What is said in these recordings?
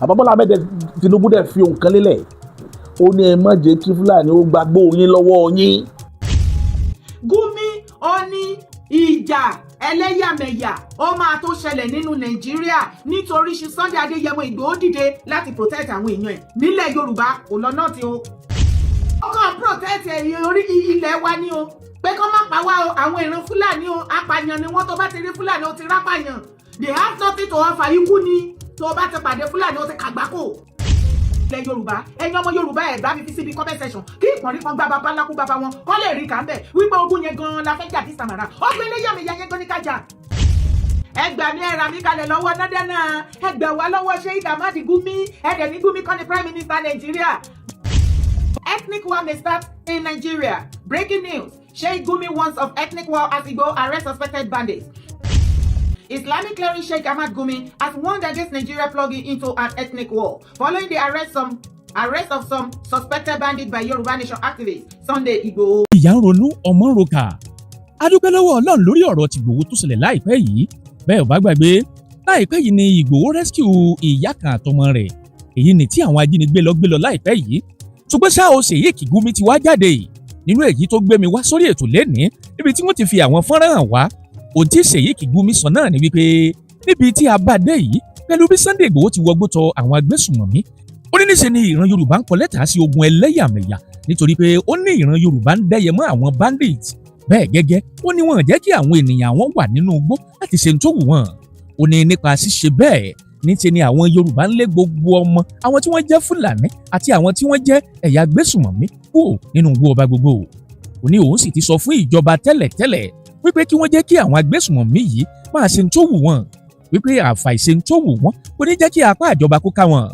Bàbá Bọ́lá Ahmed Tinubu dẹ̀ fi ohun kan lélẹ̀ ó ní ẹ má jẹ́ kí Fúlàní ó gbàgbó yín lọ́wọ́ yín. Gumi ó ní ìjà ẹlẹ́yàmẹ̀yà ó máa tó ṣẹlẹ̀ nínú Nàìjíríà nítorí ṣe Sunday Adéyẹmọ Ìgbòho dìde láti protect àwọn èèyàn ẹ̀ nílẹ̀ Yorùbá kò lọ náà tí ó kàn protect orí ilẹ̀ wa ni o pé kán má pa wá o àwọn ìran Fúlàní o apààyàn ni wọ́n tó bá ti rí Fúlàní o ti rápàyàn they have nothing to offer ikú ni tó bá ti pàdé Fúlàní o ti kàgbákò. Ilẹ̀ Yorùbá ẹ̀yin ọmọ Yorùbá ẹ̀ bá mi fi síbi comment section kí ìpọ̀nrín kan gba bàbá ńlákú bàbá wọn kọ́ lè rí kà ń bẹ̀ wípé ogun yẹn gan-an la fẹ́ jà bí Sàmárà ọgbẹ́ ẹlẹ́yàmẹ̀yà yẹn gan ní kájà. Ẹgbà ní ẹ̀rà mi kalẹ̀ lọ́wọ́ nádánà ẹgbẹ̀ wá lọ́wọ́ Sheikh Ahmad Gumi ẹ̀dẹ̀ ní Gumi kọ́ ni Prime Minister Nigeria. Ethnic war may start in Nigeria. Breaking news. Sheikh Gumi warns of ethnic war as he go arrest suspected bandits. Islamic cleric Sheikh Ahmad Gumi has warned against Nigeria plunging into an ethnic war following the arrest of some suspected bandits by Yoruba Nation activists Sunday Igboho. Ìyá ń ronú ọmọ ń roka. A dúpẹ́ lọ́wọ́ Ọlọ́run lórí ọ̀rọ̀ tí Ìgbòho tó ṣẹlẹ̀ láìpẹ́ yìí. Bẹ́ẹ̀ ò bá gbàgbé láìpẹ́ yìí ni Ìgbòho rescue ìyá kan àtọmọ rẹ̀. Èyí ni tí àwọn ajínigbé lọ láìpẹ́ yìí. Ṣùgbọ́n ṣá o Sheikh Gumi ti wá jáde nínú èyí tó gbé mi wá sórí ètò lẹ́nìí níbi tí wọ́n ti fi àwọn fọ́nrán hàn wá. Ohun tí Sheikh Gumi sọ náà ni wípé níbi tí a bá dé yìí pẹ̀lú bí Sunday Igboho ti wọgbó tọ àwọn agbésùnmọ̀mí ó ní níṣe ni ìran Yorùbá ń kọ lẹ́tà sí ogun ẹlẹ́yàmẹ̀yà nítorí pé ó ní ìran Yorùbá ń dẹ́yẹ mọ́ àwọn bandits bẹ́ẹ̀ gẹ́gẹ́ ó ní wọn jẹ́ kí àwọn ènìyàn àwọn wà nínú igbó láti ṣe tó wù wọ́n ó ní nípa ṣíṣe bẹ́ẹ̀ níṣe ni àwọn Yorùbá ń lé gbogbo ọmọ àwọn tí wọ́n jẹ́ Fúlàní àti àwọn tí wọ́n jẹ́ ẹ̀yà agbésùnmọ̀mí kúrò nínú igbó ọba gbogbo ó ní òun sì ti sọ fún ìjọba tẹ́lẹ̀tẹ́lẹ̀ wípé kí wọ́n jẹ́ kí àwọn agbésùnmọ̀mí yìí máa ṣe tó wù wọ́n wípé àfàìṣe tó wù wọ́n kò ní jẹ́ kí apá ìjọba kó ká wọn.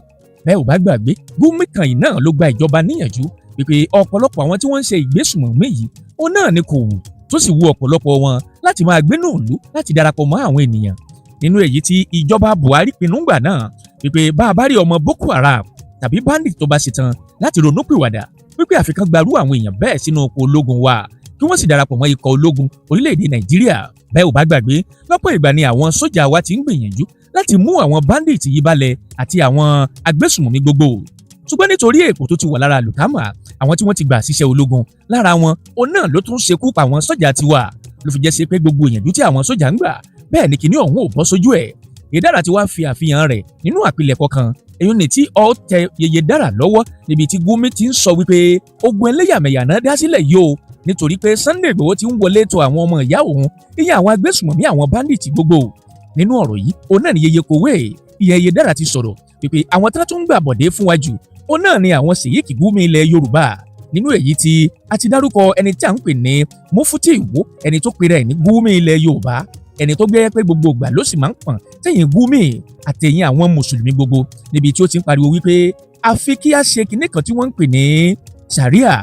Bẹ́ẹ̀ ò bá gbàgbé Gumi kan yìí náà ló gba ìjọba níyànjú wípé ọ̀pọ̀lọpọ̀ àwọn tí wọ́n ń ṣe ìgbésùnmọ̀mí yìí ó náà ni kò wù tó sì wù ọ̀pọ̀lọpọ̀ wọn láti máa gbénú ìlú láti darapọ̀ mọ́ àwọn ènìyàn. Nínú èyí tí ìjọba Buhari pinnu gbà náà wípé bá a bá rí ọmọ Boko Haram tàbí bandit tó bá ṣetán láti ronúpìwàdà wípé àfikán gbarú àwọn èèyàn bẹ́ẹ̀ sínú oko ológun wa kí wọ́n sì darapọ̀ mọ́ ikọ̀ ológun orílẹ̀-èdè Nàìjíríà. Bẹ́ẹ̀ ò bá gbàgbé lọ́pọ̀ ìgbà ni àwọn sójà wa ti ń gbìyànjú láti mú àwọn bandits yìí balẹ̀ àti àwọn agbésùnmọ̀mí gbogbo. Ṣùgbọ́n nítorí èpò tó ti wà lára lùkámà àwọn tí wọ́n ti gbà síṣẹ́ ológun lára wọn òun náà ló tún ṣekú pa àwọn sójà tiwa ló fi jẹ́ sí pé gbogbo ìyànjú tí àwọn sójà ń gbà bẹ́ẹ̀ ni kìíní ọ̀hún ò bọ́ sójú ẹ̀. Yèyédára ti wá fi àfihàn rẹ̀ nínú àpilẹ̀kọ kan èyí ni tí ọ tẹ Yèyédára lọ́wọ́ níbi tí Gumi ti ń sọ wípé ogun ẹlẹ́yàmẹ̀yà náà dá sílẹ̀ yìí o nítorí pé Sunday Igboho ti ń wọlé tọ̀ àwọn ọmọ ìyá òun iye àwọn agbésùnmọ̀mí àwọn bandits gbogbo. Nínú ọ̀rọ̀ yìí òun náà ni Yèyé Kòwé Yèyédára ti sọ̀rọ̀ wípé àwọn tí wọ́n tún gbà bọ̀dé fún wa jù òun náà ni àwọn Sheikh Gumi ilẹ̀ Yorùbá. Nínú èyí tí a ti dárúkọ ẹni tí a ń pè ní Mufti Ìwó ẹni tó pèrè ní Gumi ilẹ̀ Yorùbá ẹni tó gbé pé gbogbo ìgbà ló sì máa ń pọ̀n tẹ̀yìn Gumi àtẹ̀yìn àwọn mùsùlùmí gbogbo níbi tí ó ti ń pariwo wípé àfi kí a ṣe kinní kan tí wọ́n ń pè ní Sharia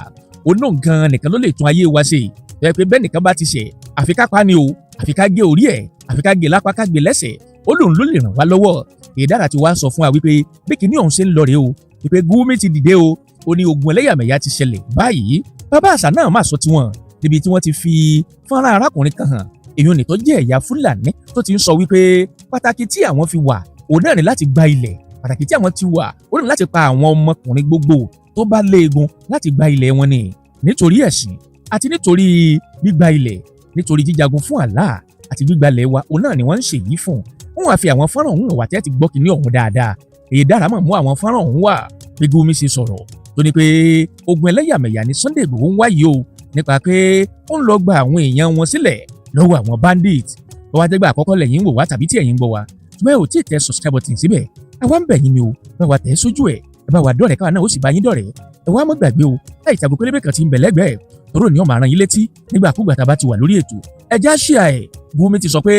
oná gan nìkan ló lè tún ayé wa ṣe bẹ́ẹ̀ pé bẹ́ẹ̀ nìkan bá ti ṣe àfi ká pa ni o àfi ká gé orí ẹ̀ àfi ká gé lápá ká gé lẹ́sẹ̀ ó lòun ló lè ràn wá lọ́wọ́. Yèyédára ti wá sọ fún wa wípé bí kinní ọ̀hún ṣe ń lọ rèé o wípé Gumi ti dìde o ó ní ogun ẹlẹ́yàmẹ̀yà ti ṣẹlẹ̀ báyìí. Bàbá àṣà náà máa sọ tiwọn níbi tí wọ́n ti fi fọ́nrán arákùnrin kan hàn èèyàn nìtọ́ jẹ́ ẹ̀yà Fúlàní tó ti ń sọ wípé pàtàkì tí àwọn fi wà òun náà ní láti gba ilẹ̀ pàtàkì tí àwọn ti wà ó ní láti pa àwọn ọmọkùnrin gbogbo tó bá léegun láti gba ilẹ̀ wọn ni nítorí ẹ̀sìn àti nítorí gbígba ilẹ̀ nítorí jíjagun fún Allah àti gbígba ilẹ̀ wa òun náà ni wọ́n ń ṣe yìí fún. Wọ́n wá fi àwọn fọ́nrán ọ̀hún wà tẹ́ ti gbọ́ kinní ọ̀hún dáadáa. Yèyédára mọ̀ mú àwọn fọ́nrán ọ̀hún wà bí Gumi ṣe sọ̀rọ̀ tó ní pé ogun ẹlẹ́yàmẹ̀yà ni Sunday Igboho ń wáyé o nípa pé ó ń lọ gba àwọn èèyàn wọn sílẹ̀ lọ́wọ́ àwọn bandits. Tó wá jẹ́gbà àkọ́kọ́ lẹ́yìn ń wò wá tàbí tí ẹ̀yin ń gbọ́ wa ṣùgbọ́n ẹ ò tí ì tẹ subscribe button síbẹ̀ ẹ wá ń bẹ̀ yín ni o bá wa tẹ̀ sójú ẹ̀ ẹ bá wa dọ̀rẹ́ káwa náà ó sì bá yín dọ̀rẹ́ ẹ wá mọ́ gbàgbé o láì tàgò pélébé kan ti ń bẹ̀ lẹ́gbẹ̀ẹ́ tòró ni ó máa rán yín létí nígbàkúgbà tá a bá ti wà lórí ètò ẹ já ṣíà ẹ̀. Gumi ti sọ pé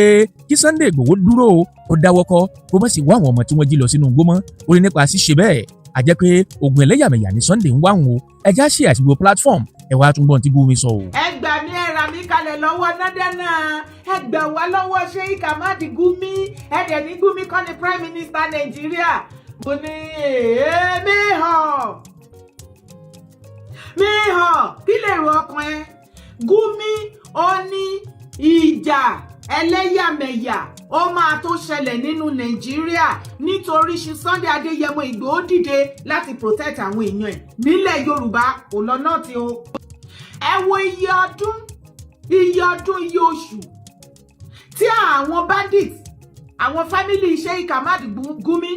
kí Sunday Igboho dúró ó dáwọ́ kọ́ kó má sì wá àwọn ọmọ tí wọ́n jí lọ sínú igbó mọ́ ó ní nípa ṣíṣe bẹ́ẹ̀ a jẹ́ pé ogun ẹlẹ́yàmẹ̀yà ni Sunday ń wá wọn o ẹ já ṣíà àti gbogbo platform ẹ wá tún gbọ́n tí Gumi sọ o. ẹ gbà ní ẹ̀rà mi kalẹ̀ lọ́wọ́ nádánà ẹ gbà wá lọ́wọ́ Sheikh Ahmad Gumi ẹ dẹ̀ ní Gumi kọ́ ni Prime Minister Nàìjíríà mo ní èémí hàn kí lè rò ọkàn ẹ Gumi ó ní ìjà ẹlẹ́yàmẹ̀yà ó máa tó ṣẹlẹ̀ nínú Nàìjíríà nítorí ṣí Sunday Adéyẹmọ Ìgbòho dìde láti protect àwọn èèyàn ẹ̀ nílẹ̀ Yorùbá kò lọ náà tí ó. Ẹ wo iye ọdún iye oṣù tí àwọn bandits àwọn family Sheikh Ahmad Gumi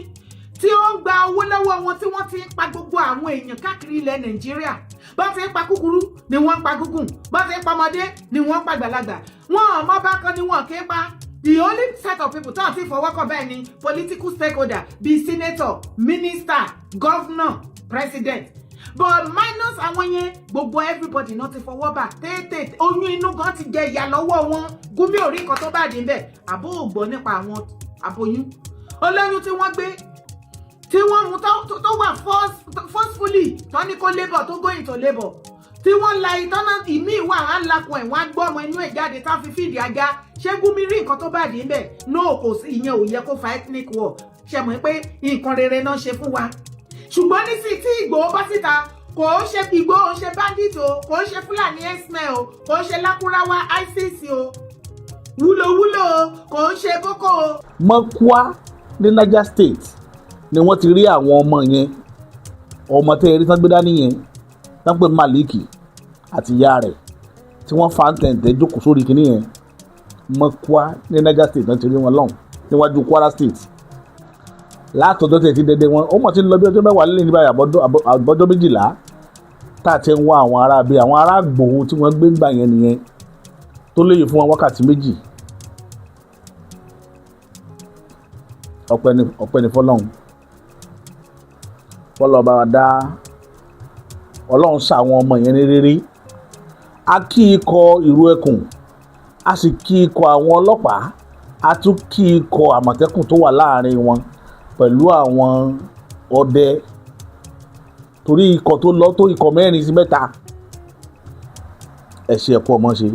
tí ó ń gba owó lọ́wọ́ wọn tí wọ́n ti ń pa gbogbo àwọn èèyàn káàkiri ilẹ̀ Nàìjíríà bọ́n ti ń pa kúkúrú ni wọ́n ń pa gúngùn bọ́n ti ń pa ọmọdé ni wọ́n ń pa àgbàlagbà wọn ò mọ bákan ni wọn kì í pa. The only set of people tó àti ìfọwọ́kọ̀ bẹ́ẹ̀ ni political stakeholder bíi senator minister governor president but minus àwọn yẹn gbogbo everybody náà ti fọwọ́ bà tètè oyún inú gan ti jẹ ìyà lọ́wọ́ wọn. Gumi orí nǹkan tó bá dé ń bẹ̀ àbó ògbọ́ nípa àwọn aboyún olóyún tí wọ́n gbé tí wọ́n mú tó wà forcefully tó ní kó labour tó go into labour tí wọ́n la ìtọ́nà ìmí ìwà á lakùn ẹ̀ wọ́n á gbọ́ ọmọ inú ẹ̀ jáde tá fi fìdí ajá. Ṣé Gumi rí nǹkan tó bá dé ń bẹ̀ no kò sí ìyẹn ò yẹ kó fa ethnic war ṣe mọ̀ pé nǹkan rere náà ṣe fún wa. Ṣùgbọ́n nísìnyí tí Ìgbòho bọ́ síta kò ṣe Ìgbòho ṣe bandit o kò ṣe Fúlàní herdsmen o kò ṣe Lakurawa ISIS o wúlòwúlò o kò ṣe Boko o. Mọ́kúá ní Niger State ni wọ́n ti rí àwọn ọmọ yẹn ọmọ tẹ́ ẹ rí tán gbé dání yẹn tán pé Maliki àti ìyá rẹ̀ tí wọ́n fa tẹ̀ǹtẹ̀ jókòó sórí kinní yẹn Mọ́kúá ní Niger State náà ti rí wọn lọ́hùn níwájú Kwara State látọjọ́ tẹ̀ ti dédé wọn ó mọ̀ tí ń lọ bí ọjọ́ mẹ́wàá lẹ́yìn níbàyà àbọ̀jọ́ 12 tá a ti ń wá àwọn ará bíi àwọn ará Ìgbòho tí wọ́n gbé gbà yẹn nìyẹn tó léyìn fún wọn wákàtí 2 ọpẹ́ ní fọ́lọ́run fọlọ́ba wa dá Ọlọ́run ṣàwọn ọmọ yẹn ní rírí. A kí ikọ̀ ìró ẹkùn a sì kí ikọ̀ àwọn ọlọ́pàá a tún kí ikọ̀ àmọ̀tẹ́kùn tó wà láàrin wọn pẹ̀lú àwọn ọdẹ torí ikọ̀ tó lọ tó ikọ̀ 4 sí 7 ẹ ṣe ẹ̀kọ́ ọmọ ṣe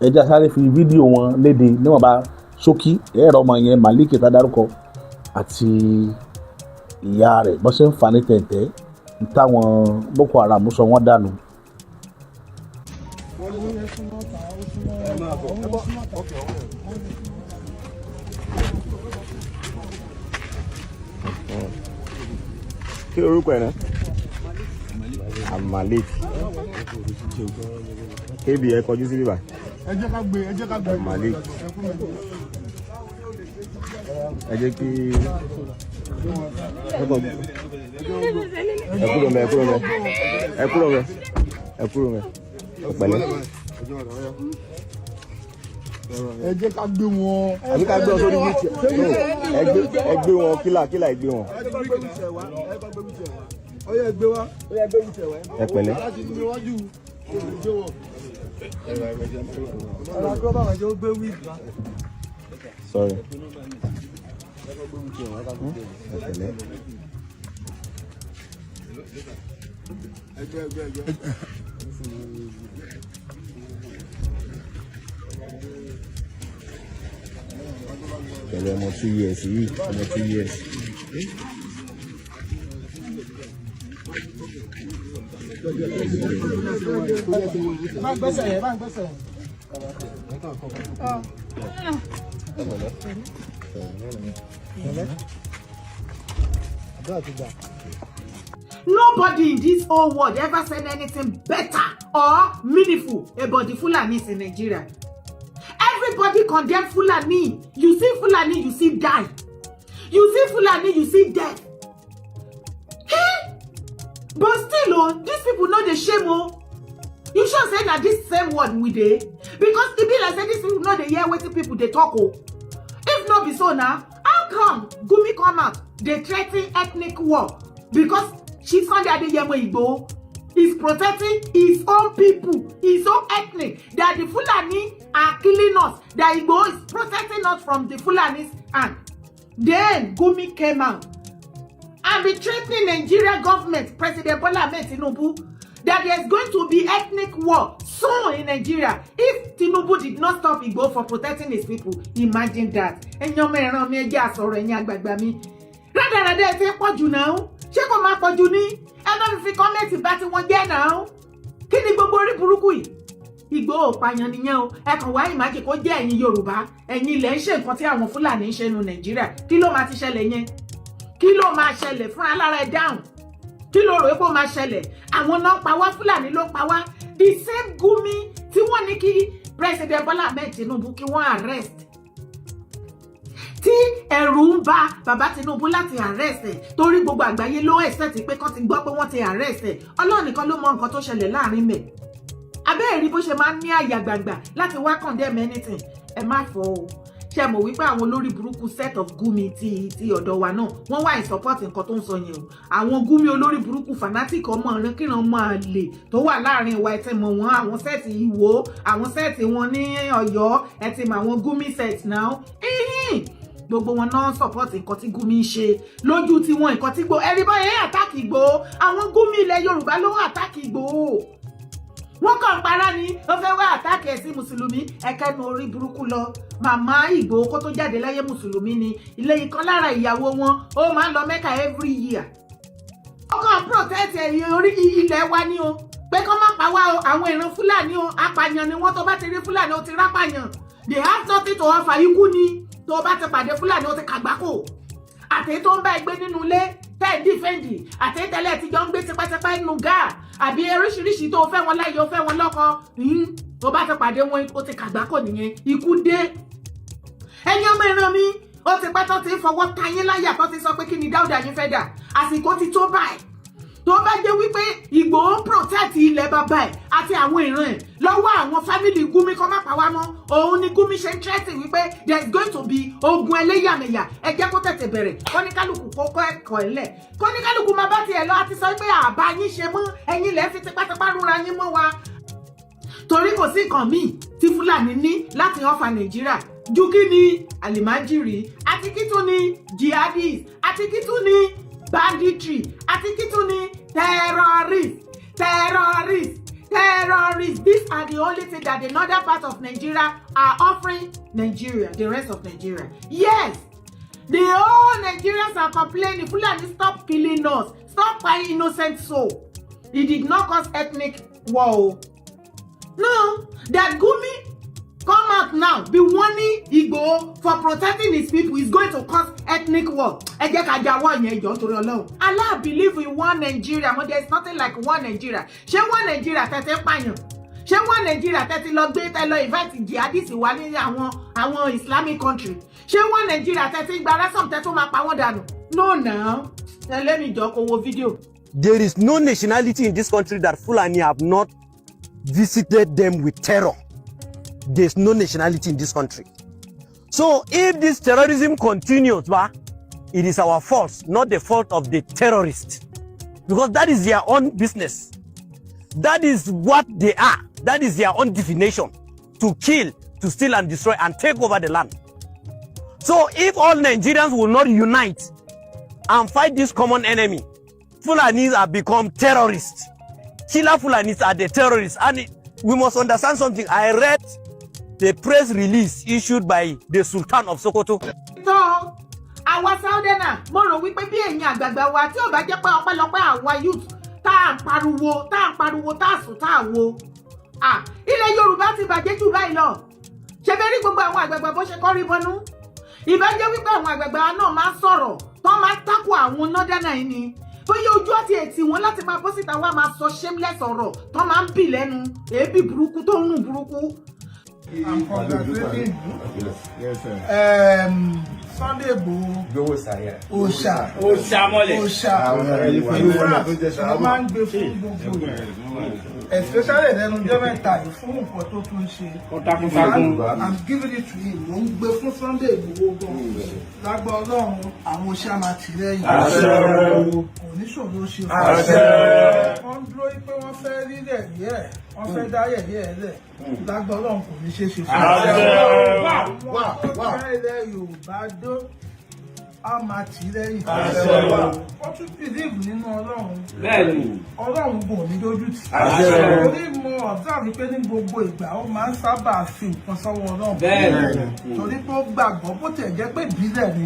ẹjẹ́ sáré fi fídíò wọn léde níwọ̀nba ṣókí ẹ̀rọ ọmọ yẹn Maliki tá dárúkọ àti ìyá rẹ̀ bọ́n ṣe ń fa ní tẹ̀tẹ̀ táwọn Boko Haram sọ wọ́n dànù. Kí orúkọ ẹ̀ náà? Malik. Kébì ẹ kọjú sí bíbá. Ẹ jẹ́ ká gbé. Malik. Ẹ jẹ́ kí ẹ kúrò mẹ́ pẹ̀lẹ́. Ẹ jẹ́ ká gbé wọn. Àbí ká gbé wọn sórí wíìtì. Ẹ gbé wọn kílà ẹ gbé wọn. Ọyá ẹ gbé wá. Ẹ pẹ̀lẹ́. Sorry. Pẹ̀lẹ́ ọmọ 2 years yìí ọmọ 2 years. Nobody in this whole world ever said anything better or meaningful about the Fulanis in Nigeria. Everybody condemn Fulani. You see Fulani, you see die. You see Fulani, you see death. Hey? But still, oh, these people know the shame, oh. You sure say that this same word we dey? Because it be like say these people know the hear wetin people dey talk, oh. If not be so now, how come Gumi come out, they threaten ethnic war? Because Chief Sunday Adéyẹmọ Ìgbòho is protecting his own people, his own ethnic. That the Fulani are killing us. That Igboho is protecting us from the Fulanis. And then Gumi came out and be threatening Nigeria government, President Bola Ahmed Tinubu, that there's going to be ethnic war soon in Nigeria if Tinubu did not stop Igboho for protecting his people. Imagine that. Rádaràdà ẹ fẹ́ pọ̀jù náà. Ṣé kò máa pọ̀jù ní? Ẹ bá mi fi kọ́mẹ́ǹtì bá tí wọ́n jẹ́ náà. Kí ni gbogbo orí burúkú yìí? Ìgbòho pààyàn nìyẹn o. Ẹ kàn wá ìmájì kó jẹ́ ẹ̀yin Yorùbá, ẹ̀yin ilẹ̀ ń ṣe nǹkan tí àwọn Fúlàní ń ṣe nu Nàìjíríà. Kí ló máa ti ṣẹlẹ̀ yẹn? Kí ló máa ṣẹlẹ̀ fún alára ẹ̀ dáhùn? Kí ló rò pé ó máa ṣẹlẹ̀? Àwọn náà pa wá, Fúlàní ló pa wá. The same Gumi tí wọ́n ní kí President Bola Ahmed Tinubu kí wọ́n arrest. Tí ẹ̀rù ń bà bàbá Tinubu láti arrest ẹ̀ torí gbogbo àgbáyé ló expect pé kán ti gbọ́ pé wọ́n ti arrest ẹ̀. Ọlọ́run nìkan ló mọ nǹkan tó ṣẹlẹ̀ láàrin mẹ́. Abẹ́ẹ̀rí bó ṣe máa ń ní àyà gbàgbà láti wá condemn anything. Ẹ má fọ́ o. Ṣé mọ̀ wípé àwọn olórí burúkú set of Gumi ti ọ̀dọ̀ wa náà wọ́n wà in support nǹkan tó ń sọ yẹn o. Àwọn Gumi olórí burúkú fanatic ọmọ ọ̀rẹ́ kíran máa lè tó wà láàrin wa ẹ ti mọ̀ wọ́n, àwọn set Ìwó, àwọn set wọn ní Ọ̀yọ́, ẹ ti mọ̀ àwọn Gumi set now. Gbogbo wọn náà support nǹkan tí Gumi ń ṣe lójú tí wọn nǹkan tí ẹni bá yẹn attack Ìgbòho, àwọn Gumi ilẹ̀ Yorùbá ló attack Ìgbòho. Wọ́n kàn para ni ó fẹ́ wá attack ẹ̀sìn mùsùlùmí, ẹ̀kẹ́nu orí burúkú lọ. Màmá Ìgbòho kó tó jáde láyé mùsùlùmí ni, ilé ìkan lára ìyàwó wọn ó máa ń lọ Mẹ́kà every year. Ó kàn protect orí ilẹ̀ wa ni o, pé kán má pa wá o, àwọn ìran Fúlàní o, apàyàn ni wọ́n, tó bá ti rí Fúlàní ó ti rápàyàn. They have nothing to offer, ikú ni. Tó bá ti pàdé Fúlàní ó ti kàgbákò. Àtẹ̀yí tó ń bá ẹgbẹ́ nínú ilé tẹ́ dífẹ́ǹdì, àtẹ̀yí tẹ́lẹ̀ tí jọ ń gbé tipẹ́tipẹ́ nínú gáà, àbí oríṣiríṣi tó fẹ́ wọn láyé ó fẹ́ wọn lọ́kọ. Tó bá ti pàdé wọn ó ti kàgbákò nìyẹn, ikú dé. Ẹ̀yin ọmọ ìran mi, ó ti pẹ́ tó ti fọwọ́ ta yín láyà tó ti sọ pé kí ni Dáúdà yín fẹ́ dà. Àsìkò ti tó báyìí. Tó bá jẹ́ wípé Ìgbòho protect ilẹ̀ bàbá ẹ̀ àti àwọn ìran ẹ̀ lọ́wọ́ àwọn family Gumi kó má pa wá mọ́. Òun ni Gumi ṣe ń threaten wípé there is going to be ogun ẹlẹ́yàmẹ̀yà. Ẹ jẹ́ kó tètè bẹ̀rẹ̀. Kọ́níkálùkù kó kọ́ ẹ̀kọ́ ẹ̀lẹ̀. Kọ́níkálùkù máa bá tiẹ̀ lọ àti sọ pé àbá yín ṣe mọ́, ẹ̀yin lẹ́ fi tipátipá rúra yín mọ́ wa. Torí kò sí nǹkan míì tí Fúlàní ní láti ọ̀fà Nàìjíríà ju kí ni àlìmájìrì, àti kí tún ni jihadis, àti kí tún ni banditry, àti kí tún ni terrorists. These are the only things that the northern part of Nigeria are offering Nigeria, the rest of Nigeria. Yes, the whole Nigerians are complaining. Fulani, stop killing us. Stop buying innocent soul. It did not cause ethnic war. No, that Gumi come out now, be warning Igbo for protecting his people is going to cause ethnic war. Allah believe in one Nigeria, but there is nothing like one Nigeria. Ṣé one Nigeria tẹ́tẹ́ pààyàn? Ṣé one Nigeria tẹ́tẹ́ lọ gbé tẹ́lọ invite jihadists wá ní àwọn Islamic country? Ṣé one Nigeria tẹ́tẹ́ gba ransom tẹ́tẹ́ máa pa wọ́n dànù? No now. Let me jọ kó wo video. There is no nationality in this country that Fulani have not visited them with terror. There's no nationality in this country. So if this terrorism continues, it is our fault, not the fault of the terrorists. Because that is their own business. That is what they are. That is their own definition. To kill, to steal and destroy and take over the land. So if all Nigerians will not unite and fight this common enemy, Fulanis have become terrorists. Killer Fulanis are the terrorists. And we must understand something. I read the press release issued by the Sultan of Sokoto. So, àwa Southerners, mo rò wípé bí ẹ̀yin àgbààgbà wa tí ò bá jẹ́ pé ọpẹ́lọpẹ́ àwa youth tá à ń pariwo tá à sùn tá à wo. Ilẹ̀ Yorùbá ti bàjẹ́ jù báyìí lọ. Ṣé bẹ́ẹ̀ rí gbogbo àwọn àgbààgbà bó ṣe kọ́rí bọnú? Ìbá jẹ́ wípé àwọn àgbààgbà náà máa ń sọ̀rọ̀ tó máa ń tako àwọn Northerners yìí ni. Bóyá ojú àti ètì wọn láti máa bọ́ síta wá máa sọ shameless ọ̀rọ̀ tó máa ń bì lẹ́nu èébì burúkú tó ń rùn burúkú. I'm congratulating you. Yes, sir. Sunday Igboho. Òòṣà. Mo máa ń gbé fún gbogbo rẹ̀. Especially lẹ́nu ọjọ́ mẹ́ta yìí fún nǹkan tó tún ṣe. I'm giving it to him. Mo ń gbé fún Sunday Igboho gan. Lágbà Ọlọ́run àwọn òòṣà máa tì lẹ́yìn. Oníṣòro ṣe fún ọ. Wọ́n dúró pé wọ́n fẹ́ rí yẹ̀yẹ́ wọ́n fẹ́ dá yẹ̀yẹ́ lẹ̀. Lágbà Ọlọ́run kò ní ṣe ṣe fún ọ. Wọ́n tó fẹ́ ilẹ̀ Yorùbá dó a máa tì lẹ́yìn. Wọ́n tún believe nínú Ọlọ́run. Ọlọ́run kò ní dójú tì. Torí mo observe pé ní gbogbo ìgbà ó máa ń sábà fi nǹkan sọ́wọ́ Ọlọ́run. Torí pé ó gbàgbọ́ bó tẹ̀ jẹ́ pé ìbílẹ̀ ni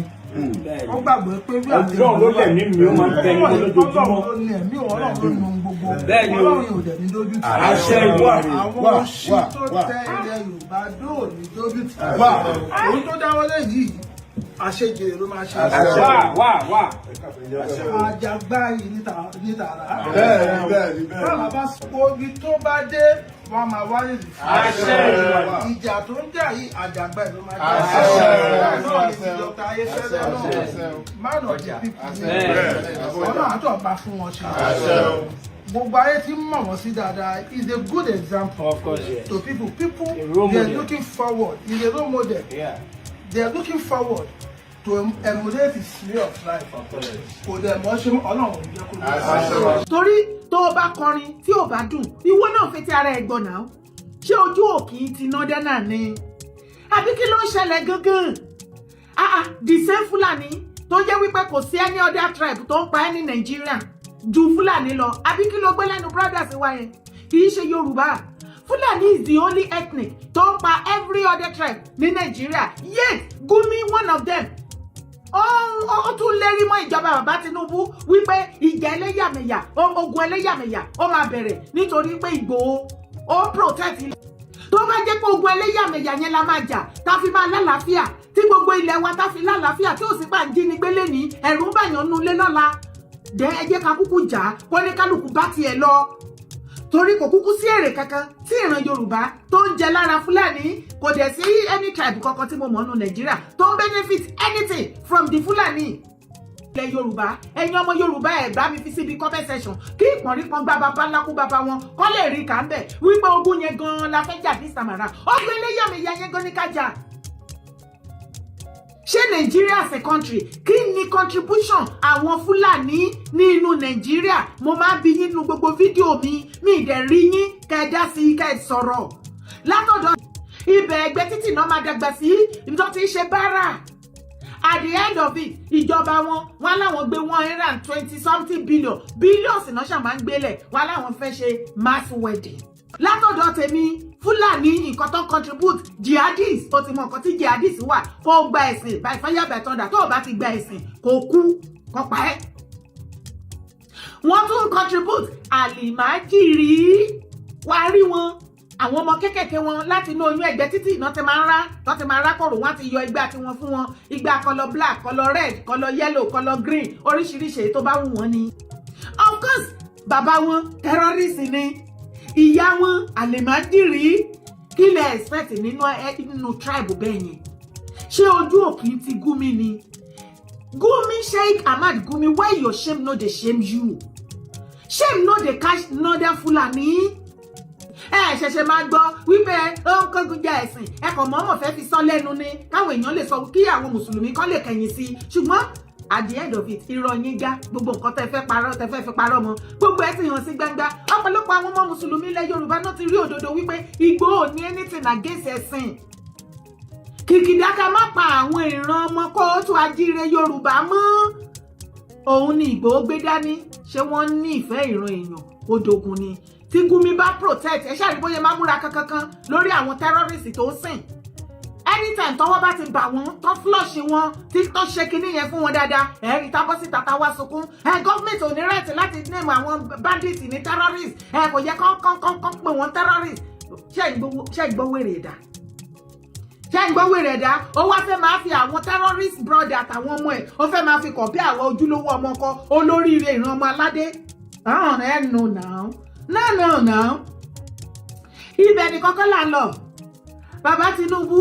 wọ́n gbàgbé pé bí Ọlọ́run ló lẹ̀ mí ó máa ń tẹ́ ní lójoojúmọ́. Ọlọ́run ló ní ẹ̀mí, Ọlọ́run ló nu gbogbo. Ọlọ́run yóò dẹ̀ ní dójú tì. Àṣẹ ìwà àwọn oṣù tó tẹ ilẹ̀ Yorùbá dóò ní dójú tì. Òun tó dáwọ́lé yìí àṣejèrè ló máa ṣe. Wá. Àjàgbá yìí ní tààrà. Báwa bá ogi tó bá dé, wọ́n máa wáyé lù. Ìjà tó ń jà yìí àjàgbá ló máa jà. Náà ni Dr. Ayéfẹ́lẹ́ náà. Man of the people ní ọ̀nà àtọ̀gbà fún wọn ṣe. Gbogbo ayé tí mọ̀ wọ́n sí dáadáa is a good example to people. People they are looking forward. He is a role model. They are looking forward to emulate his way of life. Kò dẹ̀ mọ́ ṣe Ọlọ́run jẹ́ kó lè. Torí tó o bá kọrin tí ò bá dùn ìwọ náà fetí ara ẹ̀ gbọ́ náà ṣé ojú òkì ti ná dẹ́nà ni àbí kí ló ń ṣẹlẹ̀ gangan? The same Fúlàní tó jẹ́ wípé kò sí any other tribe tó ń pa ẹ́ ní Nàìjíríà ju Fúlàní lọ àbí kí ló gbé lẹ́nu brothers wa yẹn kì í ṣe Yorùbá. Fulani is the only ethnic tó ń pa every other tribe ní Nàìjíríà, yet Gumi one of them. Ó tún lérí mọ́ ìjọba bàbá Tinubu wípé ìjà ẹlẹ́yàmẹ̀yà ogun ẹlẹ́yàmẹ̀yà ó máa bẹ̀rẹ̀ nítorí pé Ìgbòho ó protect ilẹ̀. Tó bá jẹ́ pé ogun ẹlẹ́yàmẹ̀yà yẹn la máa jà tá fi máa lálàáfíà tí gbogbo ilẹ̀ wa tá fi lálàáfíà tí ò sí pa ń jínigbé lẹ́ni ẹ̀rù ń bàyàn nulẹ̀ lọ́la. Dẹ́ ẹ jẹ́ ká kúkú jà kó ní kálukú bá tiẹ̀ lọ. Torí kò kúkú sí èrè kankan tí ìran Yorùbá tó ń jẹ lára Fúlàní, kò dẹ̀ sí any tribe kankan tí mo mọ̀ nù Nàìjíríà tó ń benefit anything from the Fúlàní. Ilẹ̀ Yorùbá, ẹ̀yin ọmọ Yorùbá ẹ̀ bá mi fi síbi comment section kí ìpọ̀nrípọ̀n gba bàbá ńlá kú bàbá wọn kọ́ lè rí kà ń bẹ̀ wípé ogun yẹn gan-an la fẹ́ jà this time around. Ogun ẹlẹ́yàmẹ̀yà yẹn gan ní ká jà. Ṣé Nàìjíríà as a country kí ni contribution àwọn Fúlàní nínú Nàìjíríà? Mo máa ń bi yín nínú gbogbo fídíò mi ìdẹ̀ rí yín kẹ́ dá sí kẹ́ sọ̀rọ̀. Látọ̀dọ̀ ibẹ̀ ẹgbẹ́ títì náà máa dàgbà sí ibi tó ti ń ṣe báárà. At the end of it, ìjọba wọn láwọn gbé 120 something billions náà ṣàmà ń gbélẹ̀ wọn láwọn fẹ́ ṣe mass wedding. Látọ̀dọ̀ tèmi Fúlàní nǹkan tó contribute jihadis ó ti mọ nǹkan tí jihadis wà kó gba ẹ̀sìn by fire by thunder tó o bá ti gba ẹ̀sìn kò kú kò pa ẹ́. Wọ́n tún contribute àlìmájìrí wá rí wọn àwọn ọmọ kékèké wọn láti inú oyún ẹgbẹ́ títì iná ti máa ń rá kòrò wọn ti yọ igbá tí wọ́n fún wọn igbá color black color red color yellow color green oríṣiríṣi tó bá wù wọ́n ni. Of course bàbá wọn terrorist ni ìyá wọn àlìmájìrí kí lẹ expect nínú tribe bẹ́ẹ̀ yẹn. Ṣé ojú òkì ti Gumi ni? Gumi Sheikh Ahmad Gumi, why your shame no dey shame you? Shame no dey catch another Fulani. Ṣẹ̀ṣẹ̀ máa gbọ́ wípé ó ń kógun jà ẹ̀sìn ẹ̀kọ́ mọ́mọ́ fẹ́ fi sọ lẹ́nu ni káwọn èèyàn lè sọ kí àwọn mùsùlùmí kan lè kẹ̀yìn sí ṣùgbọ́n at the end of it irọ́ yín já gbogbo nǹkan tẹ́ fẹ́ fi parọ́ mọ́ gbogbo ẹ̀ ti hàn sí gbangba. Ọ̀pọ̀lọpọ̀ àwọn ọmọ mùsùlùmí ilẹ̀ Yorùbá náà ti rí òdodo wípé Ìgbòho ní anything against ẹ̀sìn. Kìkìdá ká má pa àwọn ìran ọmọ kóòtù ajíire Yorùbá mọ́. Òun ni Ìgbòho gbé dání ṣé wọ́n ní ìfẹ́ ìran èèyàn odogun ni. Tí Gumi bá protect ẹ ṣáà rí bóyá máa múra kankan lórí àwọn terrorist tó sìn. Anytime tọ́wọ́ bá ti bà wọ́n tó flush wọn tí tó ṣe kinní yẹn fún wọn dáadáa ẹ̀rí tábọ́ sí tata wá sunkún gọ́ọ̀mẹ̀ntì ò ní right láti name àwọn bandits ní terrorist kò yẹ kán pè wọ́n terrorist. Ṣé ìgbọ́ wèrè ẹ̀dá ó wá fẹ́ máa fi àwọn terrorist brother àtàwọn ọmọ ẹ̀ ó fẹ́ máa fi kọ̀ bí àwọn ojúlówó ọmọ kan olóríire ìran ọmọ aládé. No. Ibẹ̀ ni kọ́kọ́ là ń lọ. Bàbá Tinubu,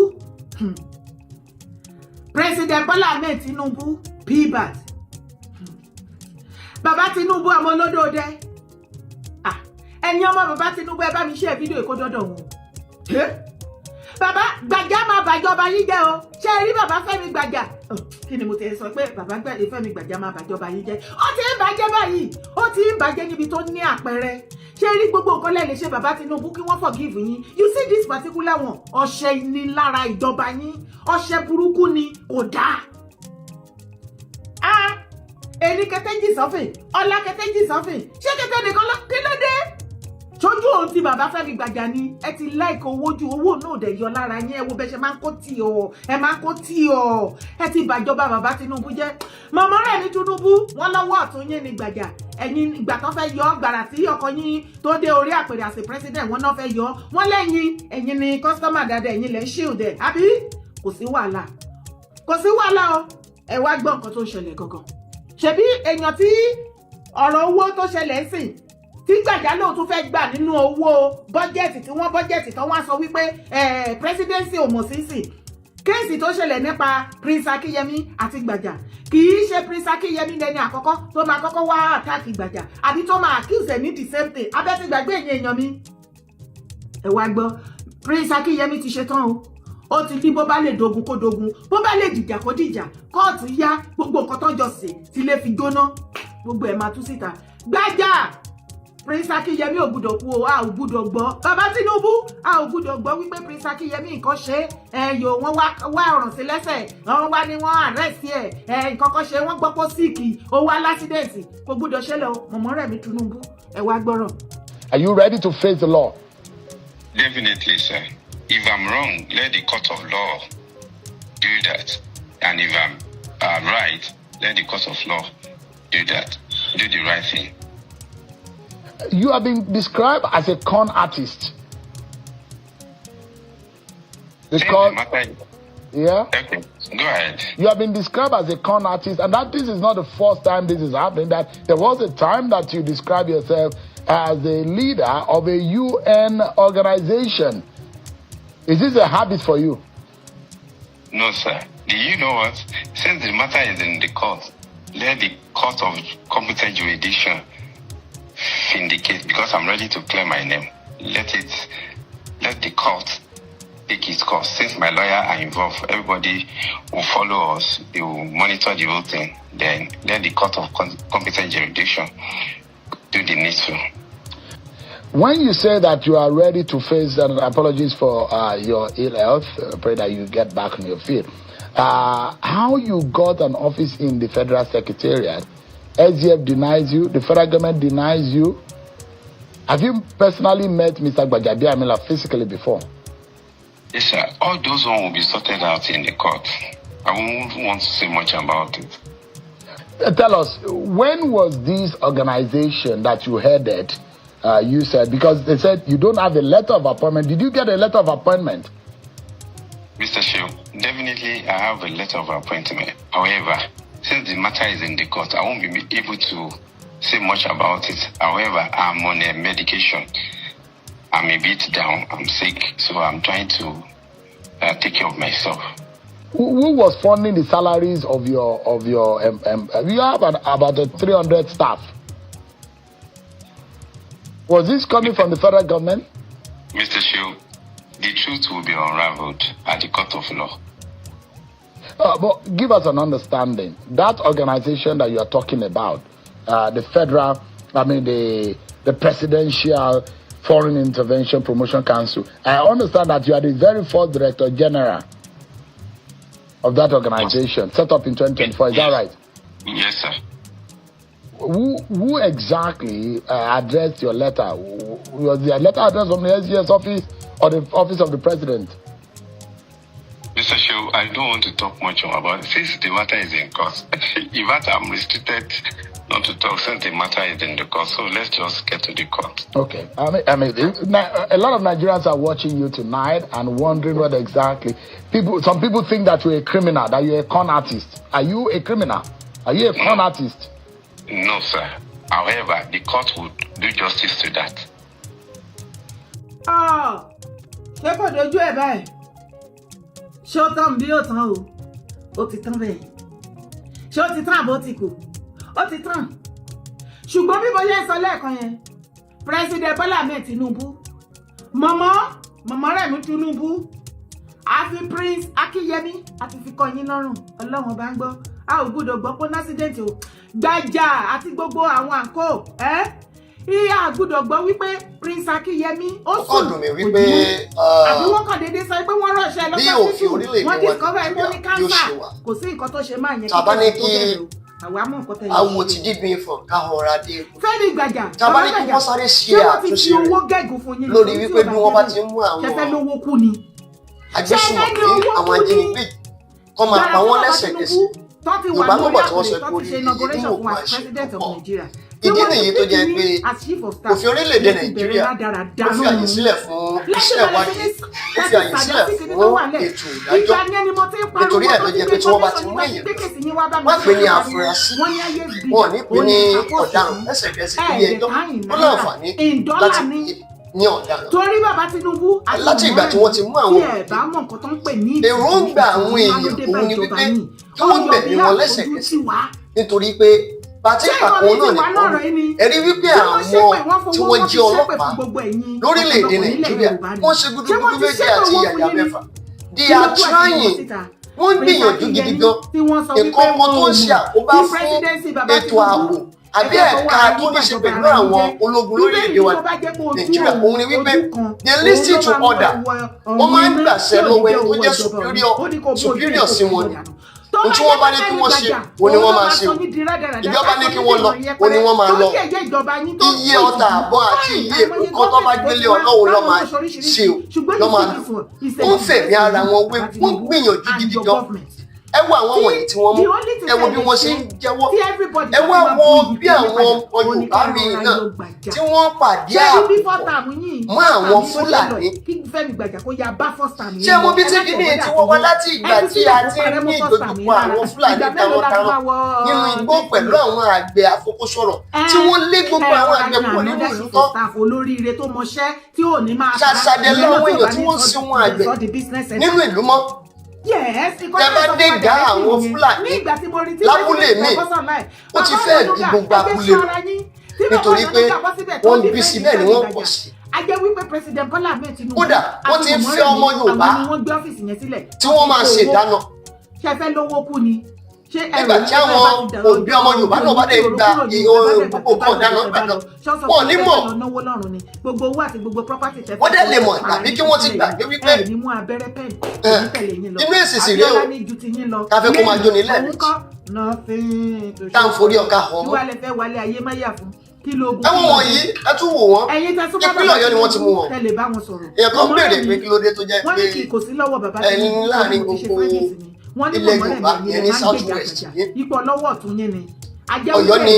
President Bola Ahmed Tinubu, PBAT. Bàbá Tinubu ọmọ olódòdé. Ẹ̀yin ọmọ bàbá Tinubu ẹ bá mi share fídíò ìkódọ́dọ̀ wọn. Bàbá Gbàjà máa bàjọba yín jẹ́ o. Ṣé ẹ rí bàbá Fẹ́mi Gbàjà? Kí ni mo ti sọ pé bàbá Fẹ́mi Gbàjà máa bàjọba yín jẹ́? Ó ti ń bàjẹ́ báyìí. Ó ti ń bàjẹ́ níbi tó ní àpẹẹrẹ. Ṣé rí gbogbo nǹkan lẹ lè ṣe bàbá Tinubu kí wọ́n forgive yín? You see this particular one, ọṣẹ ni lára ìjọba yín, ọṣẹ burúkú ni kò dáa. Èní kẹtẹ́jì sọ́fìn, ọlá kẹtẹ́jì sọ́fìn, ṣé kẹtẹ́ nìkan lọ kí ló dé? ṣojú òun tí bàbá Fẹ́mi Gbàjà ni ẹ ti láìkó owó ju owó náà dẹ̀ yọ lára yín ẹ wo bẹ́ẹ̀ ṣe máa ń kó tì ọ́ ẹ máa ń kó tì ọ́ ẹ ti bàjọba bàbá Tinubu jẹ́ màmá rẹ̀ ní Tinubu wọ́n lọ́wọ́ ọ̀tún yín ní Gbàjà ẹ̀yin ìgbà tó fẹ́ yọ gbàrà tí ọkọ yín tó dé orí àpèrè àṣẹ president wọn náà fẹ́ yọ wọ́n lẹ́yìn ẹ̀yin ni kọ́sítọ́mà dáadáa ẹ̀yin lẹ́ ń shield ẹ̀ àbí kò sí wàhálà o ẹ wá gbọ́ nǹkan tó ń ṣẹlẹ̀ gangan ṣebí èèyàn tí ọ̀rọ̀ owó tó ṣẹlẹ̀ sìn tí Gbàjà lóò tún fẹ́ gbà nínú owó bọ́jẹ̀tì tí wọ́n bọ́jẹ̀tì tó wá sọ wípé presidency ò mọ̀ sísì kéèsì tó ṣẹlẹ̀ nípa Prince Akínyẹmí àti Gbàjà kì í ṣe Prince Akínyẹmí lẹni àkọ́kọ́ tó máa kọ́kọ́ wá àtàkì Gbàjà àbí tó máa accuse ẹ̀ ní the same thing abẹ́tí gbàgbé èèyàn mi ẹ wá gbọ́ Prince Akínyẹmí ti ṣetán o ó ti ní bó bá lè dogun kó dogun bó bá lè dìjà kó dìjà kóòtù yá gbogbo nǹkan tó jọ sí tí lè fi jóná gbogbo ẹ̀ máa tú síta Gbàjà Prince Akínyẹmí ò gbúdọ̀ kú o a ò gbúdọ̀ gbọ́ bàbá Tinubu a ò gbúdọ̀ gbọ́ wípé Prince Akínyẹmí nǹkan ṣe ẹ̀yọ̀ wọn wá ọ̀ràn sí lẹ́sẹ̀ wọ́n wá ní wọ́n àrẹ́sì ẹ̀ nǹkan kan ṣe wọ́n gbọ́ pọ́ síìkì ó wá lásídẹ̀ǹtì kò gbúdọ̀ ṣẹlẹ̀ o mọ̀mọ́ rẹ̀ mi Tinubu ẹ wá gbọ́rọ̀. Are you ready to face the law? Definitely, sir. If I'm wrong, let the court of law do that. And if I'm right, let the court of law do that. Do the right thing. You have been described as a con artist. Because, yeah? Okay, go ahead. You have been described as a con artist, and that this is not the first time this is happening. That there was a time that you described yourself as a leader of a UN organization. Is this a habit for you? No, sir. Do you know what? Since the matter is in the court, let the court of competent jurisdiction vindicate, because I'm ready to clear my name. Let the court take its course. Since my lawyer are involved, everybody will follow us. They will monitor the whole thing. Then let the court of competent jurisdiction do the needful. When you say that you are ready to face, and apologies for your ill health, pray that you get back on your feet. How you got an office in the Federal Secretariat? SGF denies you, the federal government denies you. Have you personally met Mr. Gbajabiamila physically before? Yes, sir. All those ones will be sorted out in the court. I won't want to say much about it. Tell us, when was this organization that you headed, you said, because they said you don't have a letter of appointment. Did you get a letter of appointment? Mr. Shiu, definitely I have a letter of appointment. However, since the matter is in the court, I won't be able to say much about it. However, I'm on a medication. I'm a bit down. I'm sick, so I'm trying to take care of myself. Who was funding the salaries of your you have about 300 staff. Was this coming from the federal government? Mr. Shiu, the truth will be unraveled at the court of law. But give us an understanding. That organization that you are talking about, the federal, the Presidential Foreign Intervention Promotion Council, I understand that you are the very first Director General of that organization, set up in 2024. Is that right? Yes, sir. Who exactly addressed your letter? Was the letter addressed from the SGS office or the office of the president? Mr. Shiu, I don't want to talk much about it. Since the matter is in court, in fact, I'm restricted not to talk since the matter is in the court. So let's just get to the court. Okay. A lot of Nigerians are watching you tonight and wondering what exactly. Some people think that you're a criminal, that you're a con artist. Are you a criminal? Are you a con artist? No, sir. However, the court would do justice to that. Ṣé kò dojú ẹ̀ báyìí? Ṣé ó tán bí ó tán o? Ó ti tán bẹ́ẹ̀. Ṣé ó ti tán àbó ti kù? Ó ti tán. Ṣùgbọ́n bí mo yẹ sọ lẹ́ẹ̀kan yẹn, President Bola Ahmed Tinubu, mọ̀mọ́ rẹ̀ mi Tinubu, àfi Prince Akínyẹmí àti fi kọ́ yín lọ́rùn, Ọlọ́run bá ń gbọ́. A ò gbọ́dọ̀ gbọ́ pé násídẹ̀ntì o. Gbàjà àti gbogbo àwọn àǹkó ìyá àgùdọ̀ gbọ́ wípé Prince Akínyẹmí ó sùn ọdún mi wípé àbí wọ́n kàn déédéé sọ pé wọ́n ránṣẹ́ lọ́sọ̀ títù wọ́n discover ẹ̀ ní kánsà kò sí nǹkan tó ṣe máa yẹn tàbá ní kí àwa mọ̀ nǹkan tẹ̀lé. Awo ti did me for Kahora Dé. Fẹ́mi Gbàjà. Tàbá ní kí wọ́n sáré ṣe àtúnṣe rẹ̀ lórí wípé bí wọ́n bá ti mú àwọn agbésùnmọ̀ pé àwọn ajínigbé kọ́ máa pa wọ́n lẹ́sẹ̀kẹsẹ̀. Yorùbá tó bọ̀ tí wọ́n sọ pé orí ìdí mú òkú àṣẹ pọ̀. Ìdí nìyí tó jẹ́ pé òfin orílẹ̀-èdè Nàìjíríà ó fi àyè sílẹ̀ fún iṣẹ́ ìwádìí, ó fi àyè sílẹ̀ fún ètò ìdájọ́. Nítorí ẹ̀ ló jẹ́ pé tí wọ́n bá ti mú èèyàn wọ́n pè ní àfúrásì, wọ́n ní pè ní ọ̀daràn lẹ́sẹ̀kẹsẹ̀ ilé ẹjọ́ ó láǹfààní láti pè ní ọ̀daràn. Torí bàbá Tinubu láti ìgbà tí wọ́n ti mú àwọn èròǹgbà àwọn èèyàn òun ni wípé kí wọ́n gbẹ̀mí wọn lẹ́sẹ̀kẹsẹ̀ nítorí pé pàtí ìpàkùn náà nìkan ẹ̀rí wípé àwọn tí wọ́n jẹ́ ọlọ́pàá lórílẹ̀‐èdè Nàìjíríà wọ́n ṣe gúdúgúdú méjì àti yàyà mẹ́fà. They are trying, wọ́n gbìyànjú gidi gan. Nǹkan kan tó ń ṣe àkóbá fún ètò ààbò àbí ẹ̀ka tó ní ṣe pẹ̀lú àwọn ológun lórílẹ̀‐èdè wa Nàìjíríà òun ni wípé they listen to order, wọ́n máa ń gbàṣẹ lọ́wọ́ ẹni tó jẹ́ superior sí wọn ni. Ohun tí wọ́n bá ní kí wọ́n ṣe òun ni wọ́n máa ṣe, ìjọba ní kí wọ́n lọ òun ni wọ́n máa lọ. Iye ọta àbọ̀ àti iye nǹkan tó bá gbélé Ọlọ́run lọ́ máa ṣe o lọ́ máa lò. Ó ń fẹ̀mí ara wọn wé, wọ́n gbìyànjú gidi gan. Ẹ wo àwọn wọ̀nyí tí wọ́n mú, ẹ wo bí wọ́n ṣe ń jẹ́wọ́, ẹ wo àwọn bí àwọn Yorùbá mi náà tí wọ́n pàdé àpò mọ́ àwọn Fúlàní. Ṣé mo bí tí kìíní tí wọ́n wá láti ìgbà tí a ti ní ìdojúkọ àwọn Fúlàní tarantaran nínú igbó pẹ̀lú àwọn àgbẹ̀ àfọkọ́sọ̀rọ̀ tí wọ́n lé gbogbo àwọn àgbẹ̀ pọ̀ nínú ìlú tán. Ṣàṣàdé lọ́wọ́ èèyàn tí wọ́n sin wọn àgbẹ̀ nínú ìlú mọ́. Tẹ́ bá dé gá àwọn Fúlàní lábúlé mi, ó ti fẹ́ ju gbogbo abúlé lọ nítorí pé wọ́n bí sí bẹ́ẹ̀ ni wọ́n pọ̀ sí. Kódà wọ́n ti ń fẹ́ ọmọ Yorùbá tí wọ́n máa ṣe ìdáná. Nígbà tí àwọn òbí ọmọ Yorùbá náà bá dé gba gbogbo kan dáná gbàdán, wọn ò ní mọ̀. Wọ́n dẹ̀ lè mọ̀ tàbí kí wọ́n ti gbàgbé wípé inú èsìsì rèé o, ká fẹ́ kó máa jóni lẹ́ẹ̀mejì, tá à ń forí ọkà hàn mọ́. Ẹ̀wọ̀n wọ̀nyí ẹ tún wò wọ́n, ìpínlẹ̀ Ọ̀yọ́ ni wọ́n ti mú wọn. Èèyàn kan béèrè pé kí ló dé tó jẹ́ pé ẹ̀yin láàrin gbogbo ilẹ̀ Yorùbá yẹn ní South West yẹn Ọ̀yọ́ ni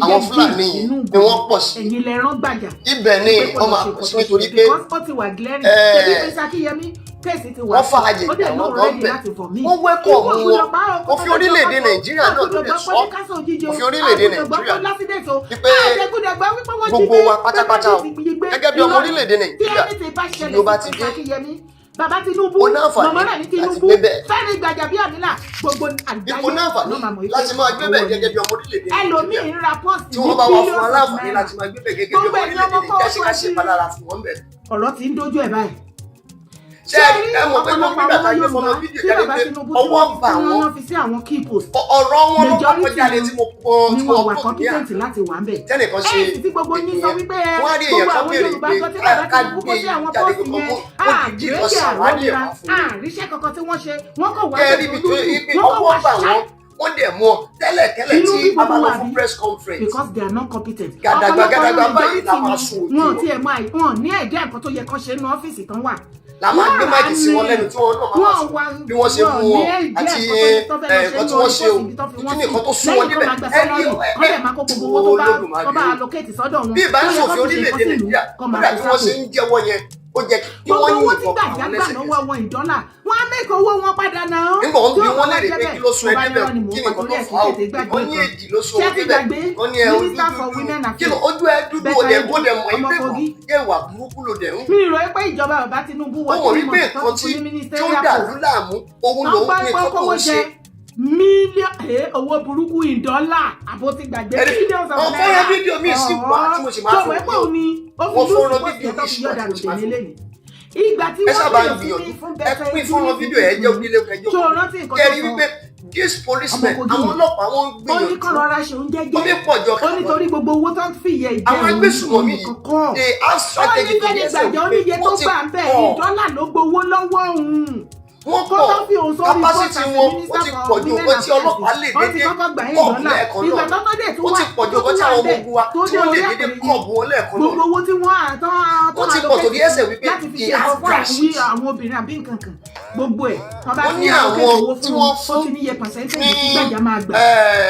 àwọn Fúlàní ni wọ́n pọ̀ sí. Ibẹ̀ ni wọ́n máa pọ̀ sí nítorí pé wọ́n fa àyè ìgbà wọn gan bẹ̀. Wọ́n wẹ́kọ̀ wọn, wọ́n fi orílẹ̀-èdè Nàìjíríà náà ló lè sọ, wọ́n fi orílẹ̀-èdè Nàìjíríà wípé gbogbo wa pátápátá o gẹ́gẹ́ bí ọmọ orílẹ̀-èdè Nàìjíríà tí ló bá ti dé. Bàbá Tinubu, mọ̀mọ́ náà ní Tinubu, Fẹ́mi Gbàjàbíàmílà, gbogbo àgbáyé ló máa mọ̀ ìpè láti máa gbé bẹ́ẹ̀ gẹ́gẹ́ bí ọmọ orílẹ̀-èdè Nàìjíríà. Ẹlòmíì ń ra pọ́ọ̀sì tí wọ́n bá wá fún aláǹfààní láti máa gbé bẹ́ẹ̀ gẹ́gẹ́ bí ọmọ orílẹ̀-èdè Nàìjíríà ṣe ká ṣe ìpalára fún wọn bẹ́ẹ̀. Ọ̀rọ̀ ti ń dojú ẹ̀ báyìí. Ṣé ẹ mọ̀ pé nígbà tá a gbé fọmọ fídíò jáde pé ọwọ́ bà wọ́n ọ̀rọ̀ wọn ló kọ́kọ́ jáde tí mo kọ́ tí wọ́n kọ́ ní à tẹ́nìkan ṣe ìpìyẹn wọ́n á rí èèyàn kan béèrè pé ká gbé jáde kọ́kọ́ mọ́ ó dìdí lọ ṣàwádìí ẹ̀ wá fún mi. Kẹ́rì bí tó ipe ọwọ́ bà wọ́n dẹ̀ mú ọ tẹ́lẹ̀tẹ́lẹ̀ tí a bá lọ fún press conference. Because they are not competent. Gàdàgbà báyìí la máa sùn òjò. Wọn ní ẹ̀dẹ́ nǹkan tó yẹ kán ṣe ní ọ́fíìsì tán wà. La máa gbé máìkì sí wọn lẹ́nu tí wọ́n náà máa sọ bí wọ́n ṣe mú wọn àti nǹkan tí wọ́n ṣe o ìtú nìkan tó sún wọn níbẹ̀ bí ìbá ń ṣòfin orílẹ̀-èdè Nàìjíríà kódà bí wọ́n ṣe ń jẹ́wọ́ yẹn ó jẹ́ kí wọ́n yìn ìbọn pa wọn lẹ́sẹ̀. Wọ́n á mẹ́kọ̀ owó wọn padà náà. Nígbà wọn bí wọ́n lè rè pé kí ló sún ẹbí bẹ̀ kí nìkan tó fà á o wọ́n ní èdè ló sún ẹbí bẹ̀ wọ́n ní ẹ̀rọ dúdú kí ló ojú ẹ dúdú ó dẹ̀ mọ̀ ẹgbẹ́ kan yẹ ìwà burúkú ló dẹ̀ ń. Mi rò pé ìjọba bàbá Tinubu wọ́n ti mọ̀ nǹkan tí ó dàrú láàmú òun lòun ní nǹkan tó ń ṣe. Mílíọ̀nù owó burúkú $1 àbó ti gbàgbé millions of naira. Wọ́n fọ́nrán fídíò mi sí wà tí mo sì máa fún yín. Wọ́n fọ́nrán fídíò mi sí wà tí mo sì máa fún yín. Ìgbà tí wọ́n bẹ̀rẹ̀ sí ní fún bẹ́tẹ̀ pín fọ́nrán fídíò ẹ̀ jẹ́ onílé kẹjọ kẹrí wípé this policemen àwọn ọlọ́pàá wọn ń gbìyànjú. Ó ní kọ́ lọ́ra ṣe oúnjẹ jẹ́ ó nítorí gbogbo owó tó ń fìyẹ ìjẹun àwọn agbésùnmọ̀mí yìí they have strategy to get ẹsẹ̀ wípé ó ti pọ̀ $1 ló gbowó lọ́wọ́ òun. wọ́n pọ̀ capacity wọn ó ti pọ̀ ju owó tí ọlọ́pàá lè dédé kọ́ọ̀bù lẹ́ẹ̀kan náà ó ti pọ̀ ju owó tí àwọn ọmọ ogun wa tí wọ́n lè dédé kọ́ọ̀bù wọn lẹ́ẹ̀kan náà gbogbo owó tí wọ́n àtọ́ ó ti pọ̀ torí ẹsẹ̀ wípé kí àwọn àwọn obìnrin àbí nǹkan kan gbogbo ẹ̀ wọ́n bá ti àwọn owó fún wọn ó ti níye percentage tí gbàjà máa gbà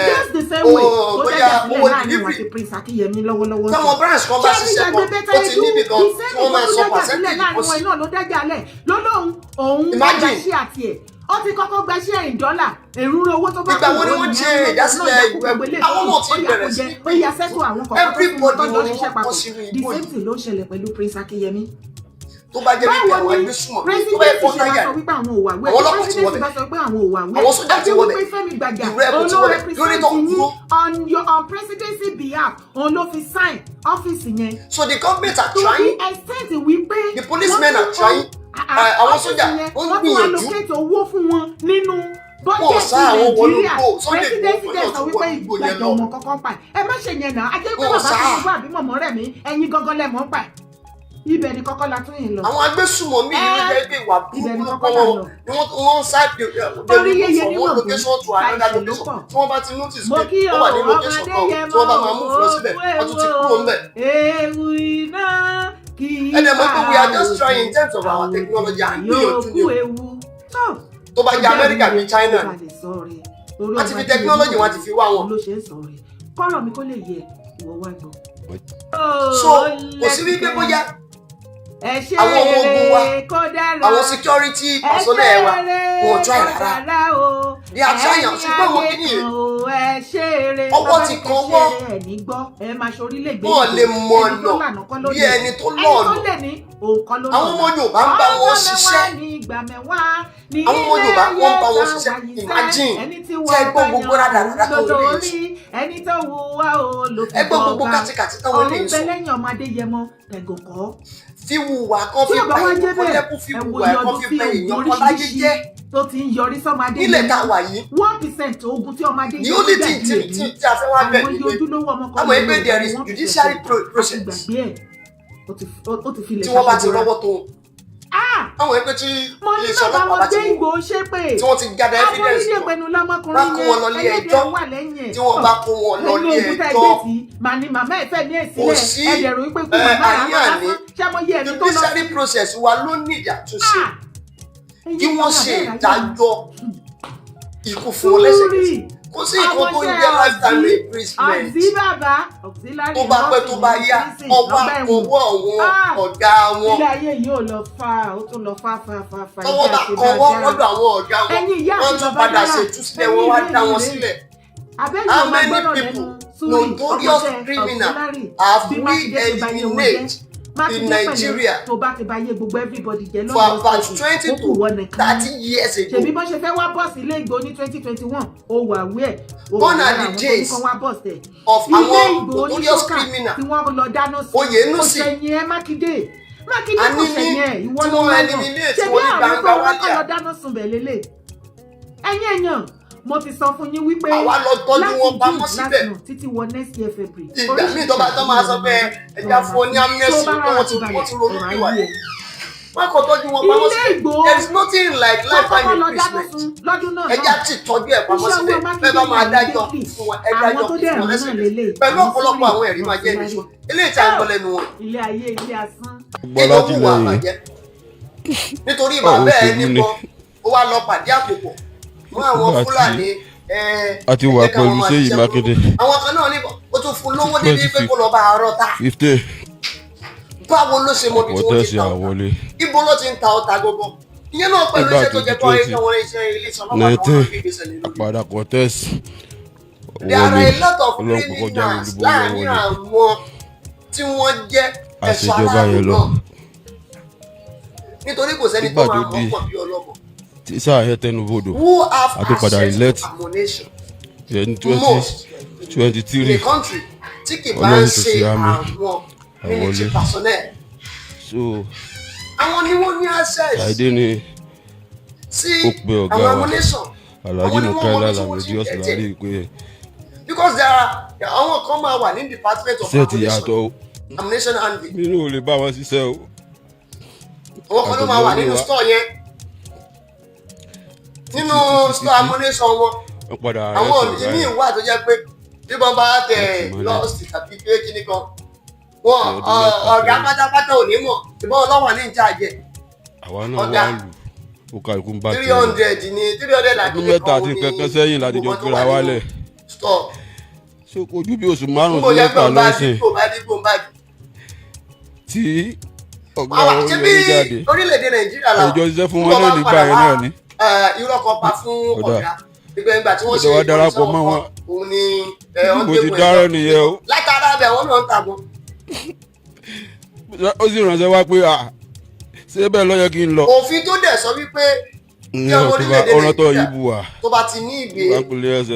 just the same way tó dájà sílẹ̀ láàrin wọn àti Prince Akínyẹmí lọ́wọ́lọ́wọ́ sí. táwọn branch kan bá ṣiṣẹ́ pọ̀ ó ti níbi kan tí wọ́n máa sọ percentage láàrin wọn náà ló dájà lẹ̀ lólóhùn òun gbàgbà sí àti ẹ̀ ó ti kọ́kọ́ gba ṣẹ́ $1 èrúró owó tó bá kú ìgbà wo ni wọ́n ṣe ìdásílẹ̀ ìwé àwọn ọmọ tí bẹ̀rẹ̀ sí ó yà sẹ́tù àwọn kọ̀ọ̀kan tó lọ ṣiṣẹ́ papọ̀ the same thing ló ṣẹlẹ̀ pẹ̀lú Prince Akínyẹmí. tó bá jẹ́ wípé àwọn agbésùnmọ̀ tó bá yẹ kó táyà àwọn ọlọ́pàá ti wọlé àwọn sójà ti wọlé ìwé ẹ̀kọ́ ti wọlé lórí tó kúrò. on presidency behalf òun ló fi sign ọ́fíìsì yẹn. so the government are trying the policemen are trying àwọn sójà wọ́n gbìyànjú. wọ́n tún allocate owó fún wọn nínú bọ́jẹ̀tì Nàìjíríà presidency dẹ̀ sọ wípé ìgbàjọ ọmọ kankan pa ẹ má ṣe yẹn náà ajẹ́ pé bàbá tó gbọ́ àbí mọ̀mọ́ rẹ̀ mí ẹ̀yin gangan lẹ̀ mọ́ pa ibẹ̀ ni kọ́kọ́ la tún yìí lọ. àwọn agbésùnmọ̀mí yìí ló jẹ́ pé ìwà burúkú wọn ni wọ́n sáàpì from one location to another location tí wọ́n bá ti notice pé wọ́n wà ní location kan tí wọ́n bá máa mú lọ síbẹ̀ wọ́n tún ti kúrò ńbẹ̀. ewu iná kì í bá ẹ̀dẹ̀ mọ̀ pé we are just trying in terms of our technology à ń gbìyànjú ni o tó bá jẹ́ Amẹ́ríkà bíi China wọ́n ti fi technology wọn ti fi wá wọn. kọ́rọ̀ mi kó lè yẹ ìwọ wá gbọ́. so kò sí wípé bóyá àwọn ọmọ ogun wa àwọn security personnel wa wọn try rárá bí a try yàn ṣùgbọ́n wọn kì í yẹ ọwọ́ ti kan wọ́ wọn lè mọ ọ̀nà bí ẹni tó lọ́ọ̀nù àwọn ọmọ Yorùbá ń bá wọn ṣiṣẹ́ àwọn ọmọ Yorùbá wọn ń bá wọn ṣiṣẹ́ imagine tẹ gbọ́ gbogbo rádaràdà tó lè sọ ẹgbẹ́ gbogbo kàtìkàtì táwọn lè sọ fi wùwà kan fi bá èèyàn kan lẹ́kùn fi wùwà kan fi bá èèyàn kan láyé jẹ́ tó ti ń yọrí sọ́mọdé nílẹ̀ tá a wà yìí 1% ogun tí ọmọdé yìí ó lè tí a fẹ́ wá bẹ̀ ní pé àmọ́ ẹgbẹ́ there is judiciary process tí wọ́n bá ti rọ́wọ́ tó àwọn ẹgbẹ́ tí iléeṣẹ́ ọlọ́pàá bá ti mú tí wọ́n ti gather evidence wọ́n kó wọn lọ ilé ẹjọ́ tí wọ́n bá kó wọn lọ ilé ẹjọ́ kò sí àníàní judiciary process wa ló ní ìyàtúnṣe kí wọ́n ṣe ìdájọ́ ikú fún wọn lẹ́sẹ̀kẹsẹ̀ kò sí nǹkan tó ń jẹ́ lifetime imprisonment tó bá pẹ́ tó bá yá ọba owó àwọn ọ̀gá wọn ilé ayé yìí ò lọ fà ó tún lọ fà tọwọ́ bá kọwọ́ lọ́dọ̀ àwọn ọ̀gá wọn wọ́n tún padà ṣètúsílẹ̀ wọn wá dá wọn sílẹ̀. How many people notorious criminals have we eliminated in Nigeria for about 20 to 30 years ago? ṣèbí bọ́n ṣe fẹ́ wá bọ́ọ̀sì ilé ìgbò ní 2021 ó wà wíẹ̀ gone are the days of àwọn notorious criminals tí wọ́n lọ dáná sí Oyènúsì ọ̀sẹ̀yìn ẹ̀ Mákindé kò ṣẹ̀yìn ẹ̀ ìwọ ló wọ́n lọ ṣebí àwọn tó wọ́n kọ́ lọ dáná sùn bẹ̀ lélẹ̀ ẹ̀yìn èèyàn mo ti sọ fún yín wípé àwa lọ tọ́jú wọn pamọ́ síbẹ̀ títí wọ next year February. ìgbà míì tó bá tán máa sọ pé ẹja fún ní amnesty pé wọ́n ti ronú ìwà yẹn wọ́n kò tọ́jú wọn pamọ́ síbẹ̀ there is nothing like lifetime imprisonment ẹja ti tọ́jú ẹ̀ pamọ́ síbẹ̀ bẹ́ẹ̀ bá máa dájọ́ fún wọn ẹja jọ fún wọn lẹ́sẹ̀ pẹ̀lú ọ̀pọ̀lọpọ̀ àwọn ẹ̀rí máa jẹ́ nìṣó eléyìí tí a ń gbọ́ lẹ́nu wọn. ilé ayé ilé asán. ẹjọ́ wù wà bàjẹ́ nítorí bàbá ẹ̀ níbọn ó wá lọ pàdé àpòpọ̀ mọ́ àwọn Fúlàní àti wà pẹ̀lú Ṣèyí Mákindé. àwọn kan náà níbọn ó tún fún lówó débi pé kó lọ bá àárọ̀ ta. báwo ló ṣe mọ ibi tí wọ́n ti ta ọ̀tá ibo ló ti ń ta ọ̀tá gbogbo ìyẹn náà pẹ̀lú iṣẹ́ tó jẹ́ kó ayé kí wọ́n iṣẹ́ ilé ìṣọ́nà máa wọ́n fi gbèsè lé lórí. àpàdà kọ́tẹ́sì there are a lot of criminals láàrin àwọn tí wọ́n jẹ́ ẹ̀ṣọ́ aláàbò náà nítorí kò sẹ́ni tó máa mọ̀ pọ̀ bí ọlọ́mọ. tí sáà yẹ tẹnu bodò who have àtúpadà access to ammunition most 2023 in the country tí kì bá ń ṣe àwọn military personnel. so àwọn ni wọ́n ní access àìdé ni sí ó pe ọ̀gá àwọn wa ammunition. Alhaji Mukaila Lamidi Ọ̀sùnlárí pé because there are àwọn kan máa wà ní department of ammunition handling. nínú ò lè bá wọn ṣiṣẹ́ o. àwọn kan ló máa wà nínú store yẹn nínú store amúnisàn wọn àwọn ìmí ìwà tó jẹ́ pé bí wọ́n bá tẹ̀ lọ́ọ̀sì tàbí pé kíní kan wọn ọ̀gá pátápátá ò ní mọ̀ ìbọn ọlọ́wọ́ ní ìjà jẹ ọ̀gá 300 ní 300 àti mẹ́ta àti kankan sẹ́yìn láti jọ gbéra wálẹ̀ so ojú bí oṣù márùn-ún sí mẹ́ta lọ́sìn tí ọ̀gá orílẹ̀ jáde orílẹ̀-èdè Nàìjíríà làwọn ìjọ ṣiṣẹ́ fún wọn náà nígbà yẹn náà ni irọ́ kan pa fún ọ̀gá ìgbà tí wọ́n ṣe darapọ̀ mọ́ wọn òun ni mo ti dárẹ́ nìyẹn o látara bẹ̀ wọ́n náà ń tàbọ̀. ó sì ránṣẹ́ wá pé ṣé bẹ́ẹ̀ ló yẹ kí n lọ. òfin tó dẹ̀ sọ wípé kí ọmọ orílẹ̀-èdè Nàìjíríà tó bá ti ní ìwé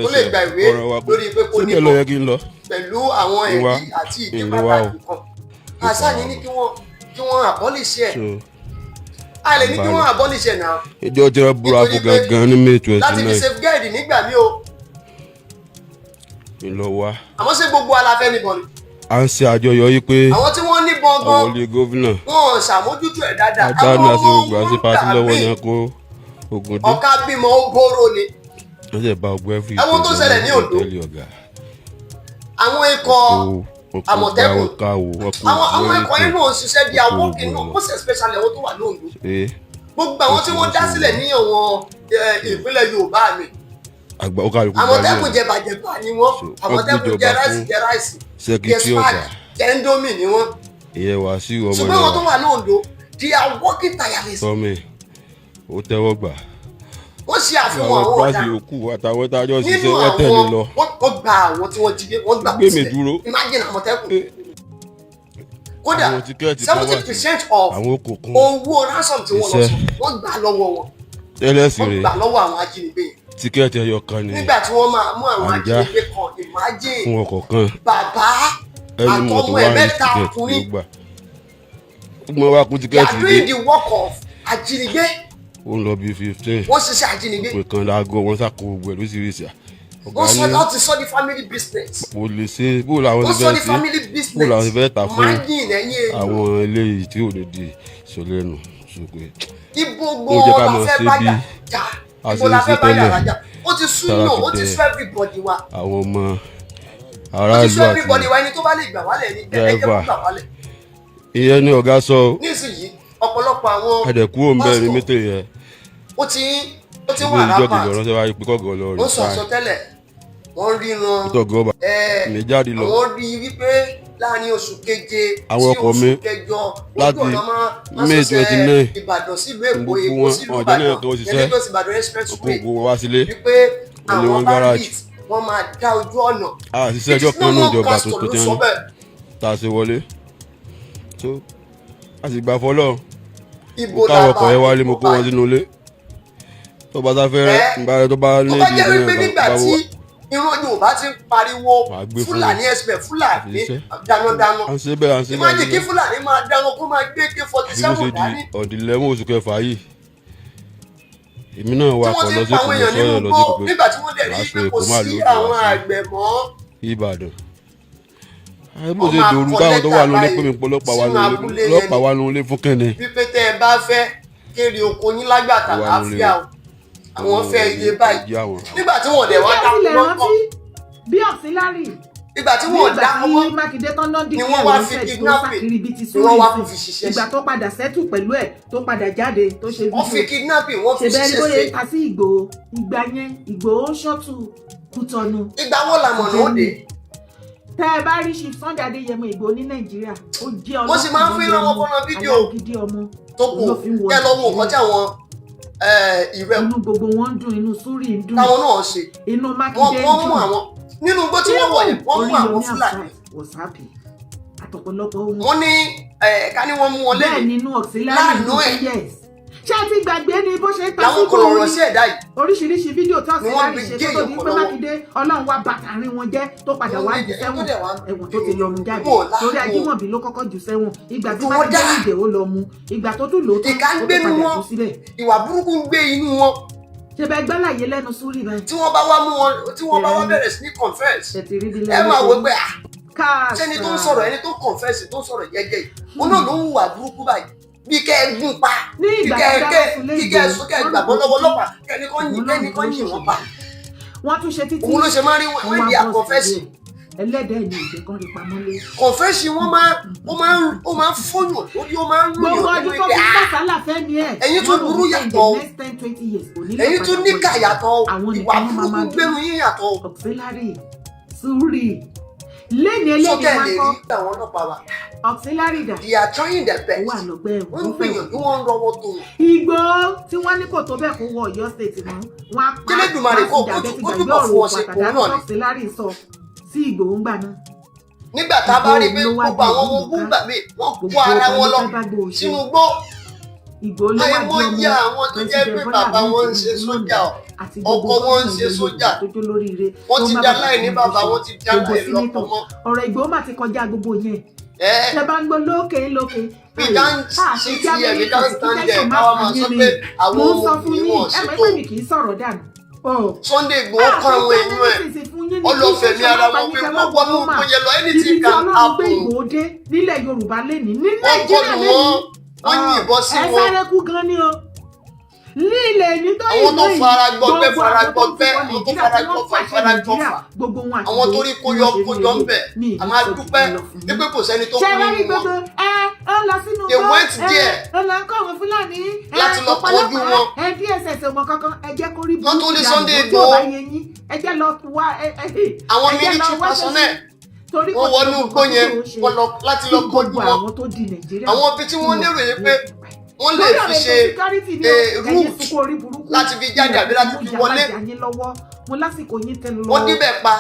tó lè gba ìwé lórí pé kò ní bọ̀ pẹ̀lú àwọn ẹ̀rí àti ìdí pàtàkì kan àṣà ni kí wọ́n abolish ẹ̀ a lè ní kí wọ́n abolish ẹ̀ náà. ìjọ tí wọ́n búra fún gangan ní May 29 láti fi safeguard nígbà mí o. ìlọ́wà. àmọ́ ṣé gbogbo aláfẹ́ níbọn ni. à ń ṣe àjọyọ̀ yìí pé àwọn tí wọ́n níbọn gan àwọn olè gómìnà wọn ṣàmójútó ẹ̀ dáadáa. àdánù àti ògùn àti pàtí lọ́wọ́ yẹn kó ogun dé. ọ̀ka bímọ ó bóró ni. wọ́n ṣe bá ọgbẹ́ fún ẹ̀wọ̀n tó ṣẹlẹ̀ ní Oǹdó. àwọn ikọ̀ Àmọ̀tẹ́kùn àwọn ikọ̀ yìí náà ń ṣiṣẹ́ bí awọ́kì náà most especially àwọn tó wà ní Oǹdó. gbogbo àwọn tí wọ́n dá sílẹ̀ ní àwọn ìpínlẹ̀ Yorùbá mi. Àmọ̀tẹ́kùn jẹbàjẹbà ni wọ́n Àmọ̀tẹ́kùn jẹ ráìsì jẹ spag jẹ indomie ni wọ́n. ṣùgbọ́n àwọn tó wà ní Oǹdó they are working tirelessly. ó tẹ́wọ́ gbà. wọ́n ṣe àfihàn àwọn ọ̀dà nínú àwọn wọ́n gba àwọn tí wọ́n jí gbé wọ́n gbà gbé mi dúró. imagine Àmọ̀tẹ́kùn kódà 70% of owó ransom tí wọ́n lọ sọ wọ́n gbà lọ́wọ́ wọn. wọ́n gbà lọ́wọ́ àwọn ajínigbé yẹn. tíkẹ́ẹ̀tì ẹyọ kan ni nígbà tí wọ́n máa mú àwọn ajínigbé kan imagine fún ọkọ̀ kan bàbá àtọmọ ẹ̀ mẹ́ta ọkùnrin mo wá kún tíkẹ́ẹ̀tì dé. they are doing the work of ajínigbé. ó ń lọ bí 15. wọ́n ṣiṣẹ́ ajínigbé. pé kan láago wọn sàkó gbogbo ẹ̀ lóṣìṣì. wọ́n sọ láti sọ di family business. mo lè ṣe bó làwọn ti fẹ́ ṣe bó làwọn ti fẹ́ tà fún àwọn eléyìí tí ò ní di ìṣọ̀lẹ́nu ṣùgbọ́n. ibo gbogbo la fẹ́ báyà já ibo la fẹ́ báyà rájà ó ti sún náà ó ti sún everybody wa. àwọn ọmọ aráàlú àti ó ti sún everybody wa ẹni tó bá lè gbà wálẹ̀ ní ẹ̀ẹ́dẹ́gbẹ́ gbà wálẹ̀. ìyẹn ni ọ̀gá sọ. nísìnyí ọ̀pọ̀lọpọ̀ àwọn ẹ̀dẹ̀kú òǹbẹ̀ ní mítè yẹn. ó ti wà lápá wọ́n sọ àsọtẹ́lẹ̀ wọ́n ríran àwọn wọ́n rí wípé láàrin oṣù keje àwọn ọkọ̀ mi láti May 29 Ìbàdàn sílùú Èkó Èkó sílùú Ìbàdàn ẹni tó sì Ìbàdàn expressway wípé àwọn bandits wọ́n máa dá ojú ọ̀nà. àṣìṣe ẹjọ́ kan náà ìjọba tó tó jẹun tá a ṣe wọlé tó a sì gbà fọlọ́ mo káwọ́ ọkọ̀ yẹn wálé mo kó wọn sínú ilé tó bá sáfẹ́rẹ́ ìgbà tó bá ní ìdílé náà bá wọ. irun Yorùbá ti ń pariwo Fúlàní ẹsẹ̀ Fúlàní dánadáná ìmájì kí Fúlàní máa dáná kó máa gbé AK-47 dání. ọ̀dìlẹ́mọ̀ oṣù kẹfà yìí èmi náà wà kọ́ lọ sí ìpínlẹ̀ sọ́yọ̀ lọ sí ìpínlẹ̀ nígbà tí wọ́n dẹ̀ rí pé kò sí àwọn àgbẹ̀ mọ́. Ìbàdàn bó ṣe dòru táwọn tó wà lórí pé mi ọlọ́pàá wà lórí fún kẹ́ni. wípé tẹ́ ẹ bá fẹ́ kéré oko yín lágbàtà láàfíà o àwọn fẹ́ iye báyìí nígbà tí wọ́n dẹ̀ wá dá wọn kọ́. bí ọ̀sìnlárì ìgbà tí wọ́n dá wọn kọ́ Mákindé tán náà ni wọ́n wá fi kidnapping ni wọ́n wá fi ṣiṣẹ́. ìgbà tó padà sẹ́tù pẹ̀lú ẹ̀ tó padà jáde tó ṣe wọ́n fi kidnapping wọ́n fi ṣiṣẹ́ sí. ṣèbẹ́ni bóyá ta sí Ìgbòho ìgbà yẹn Ìgbòho ṣọ́tù Kútọ́nù. ìgbà wo làmọ̀ náà dé. tẹ́ ẹ bá rí ṣe Sunday Adéyẹmọ Ìgbòho ní Nàìjíríà ó jẹ́ wọ́n sì máa ń fi ìrànwọ́ fọ́nà fídíò tó kù kẹ́ lọ́wọ́ nǹkan tí àwọn ìrẹ́ inú gbogbo wọn ń dùn inú Súrì ń dùn táwọn náà ṣe inú Mákindé ń dùn wọ́n mú àwọn nínú igbó tí wọ́n wọ̀ yẹn wọ́n mú àwọn Fúlàní wọ̀sápì àtọ̀pọ̀lọpọ̀ ohun. wọ́n ní ká ní wọ́n mú wọn lẹ́yìn bẹ́ẹ̀ nínú ọ̀sìnláàmì yes ṣé a ti gbàgbé ni bó ṣe ń ta sí kò rọrọ sí ẹ̀dá yìí oríṣiríṣi fídíò tí ọ̀sìnláàmì ṣe tó di pé Mákindé Ọlọ́run wá bàtà rin wọn jẹ́ tó padà wá jù sẹ́wọ̀n ẹ̀wọ̀n tó ti lọ mú jáde lórí Ajímọ̀bí ló kọ́kọ́ jù sẹ́wọ̀n ìgbà tí Mákindé ìdè ó lọ mú ìgbà tó tún lò ó tó padà kú sílẹ̀. ìwà burúkú ń gbé inú wọn. ṣe bẹ gbẹ́láyé lẹ́nu Súrì báyìí. tí wọ́n bá wá mú wọn tí wọ́n bá wá bẹ̀rẹ̀ sí ní confess ẹ máa wọ pé sẹ́ni tó ń sọ̀rọ̀ ẹni tó confess tó ń sọ̀rọ̀ jẹ́jẹ́ yìí wọn náà ló ń hùwà burúkú báyìí bí kẹ́ ẹ gún pa ní ìgbà kí kẹ́ ẹ sún kẹ́ ẹ gbàgbọ́ lọ́wọ́ ọlọ́pàá kẹ́nìkan yìn wọ́n pa. wọ́n tún ṣe títí òun ló ṣe máa rí wọ́n di àkọ́fẹ́sì. ẹlẹ́dẹ̀ẹ́ ni ìjẹ́ kan rí pamọ́ lé. kọ̀fẹ́sì wọ́n máa ń fóyàn lórí ó máa ń lóyún. gbogbo ọdún tó fi sàṣálà fẹ́ ni ẹ̀. ẹ̀yin tún burú yàtọ̀ ẹ̀yin tún níkà yàtọ̀ ìwà burúkú gbẹ̀rù yín yàtọ̀. auxiliary sùúrì lẹ́ni ẹlẹ́ni wá kọ́ àwọn ọlọ́pàá wa. auxiliary dà. they are trying their best. wà lọ́gbẹ́ wọ́n ń gbìyànjú wọ́n ń rọwọ́ tó. Ìgbò tí wọ́n ní kò tó bẹ́ẹ̀ kó wọ Ọ̀yọ́ state mọ́ wọn á pa Kílódùmarè kó túbọ̀ fún ọ ṣe kó náà ni. auxiliary sọ sí Ìgbòho ń gbà náà. nígbà tá a bá rí pé gbogbo àwọn ọmọ ogun gbà mí wọ́n kó ara wọn lọ sínú gbó. àìmọye àwọn tó jẹ́ pé bàbá wọn ń ṣe sójà ọkọ wọn ń ṣe sójà wọ́n ti dá láì ní bàbá wọn ti dá láì lọ́kọ mọ́. ọ̀rọ̀ Ìgbòho mà ti kọjá gbogbo yẹn. ṣe bá ń gbọ́ lókè. we can't sit here we can't stand there káwa máa sọ pé àwọn ọmọ òbí wọn ṣètò. mi kì í sọ̀rọ̀ dànù. Sunday Igboho kọ́ àwọn èèyàn ẹ̀ ọlọ́fẹ̀mí ara wọn pé wọ́n wọ́n mú kóyè lọ anything can happen. Ìgbòho dé nílẹ̀ Yorùbá lẹ́ni ní Nàìjíríà lẹ́ni. wọ́n yìnbọn sí wọn. ẹ sáré kú gan ni o. lílẹ̀ ní tó àwọn tó fara gbọgbẹ́ fara gbọgbẹ́ àwọn tó fara gbọgbẹ́ fara gbọfà àwọn tó rí kóyọ ń bẹ̀ a máa dúpẹ́ pé kò sẹ́ni tó kú nínú wọn. lọ sínú they went there lọ kọ́ àwọn Fúlàní láti lọ kojú wọn. DSS ọmọ kankan ẹ jẹ́ kó rí wọ́n tó ní Sunday Igboho ẹ jẹ́ lọ wá àwọn military personnel wọ́n wọnú igbó yẹn wọ́n lọ láti lọ kojú wọn. àwọn ibi tí wọ́n lérò yẹn pé wọ́n lè fi ṣe route láti fi jáde àbí láti fi wọlé. wọ́n débẹ̀ pa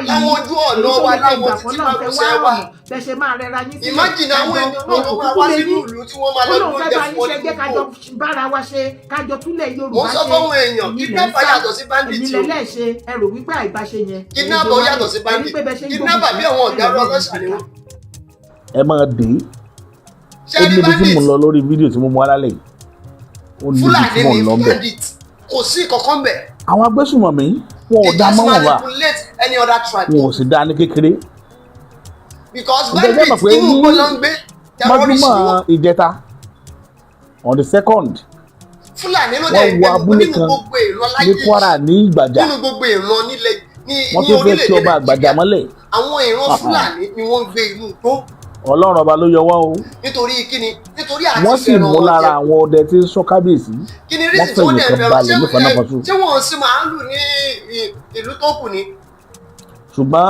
láwọn ojú ọ̀nà wa láwọn títí máa ń ṣe wà. ìmájìnà àwọn ènìyàn náà ló máa wá sínú ìlú tí wọ́n máa lọ lóúnjẹ fún wọn ní gbogbo. mo sọ fún èèyàn kidnapper yàtọ̀ sí bandit o. kidnapper yàtọ̀ sí bandit kidnapper bí àwọn ọ̀gá ọlọ́ṣà ni wọ́n. ẹ máa dé ó níbi tí mo lọ lórí fídíò tí mo mú alálẹ̀ yìí ó níbi tí mo lọ bẹ̀. kò sí kankan bẹ̀. àwọn agbésùnmọ̀mí wọn ò dá mọ́ wọn wá wọn ò sì dá ní kékeré. because bandit inú igbó ló ń gbé terrorist ni wọ́n. ìjẹta on the 2nd Fúlàní ló dẹ̀ wọ́n wọ abúlé kan ní Kwara ní Ìgbàjà nínú gbogbo ìran nílẹ̀ ní orílẹ̀-èdè Nàìjíríà. ọba Àgbàjà mọ́lẹ̀. àwọn ìran Fúlàní ni wọ́n ń gbé inú igbó. Ọlọ́run ọba ló yọ wọ́n o. nítorí kíni nítorí àti wọ́n sì mú lára àwọn ọdẹ tí ń sọ kábíyèsí. kíni rí sí tí wọ́n dẹ̀ fẹ́ràn ṣé wọ́n sì máa ń lù ní ìlú tó kù ni. ṣùgbọ́n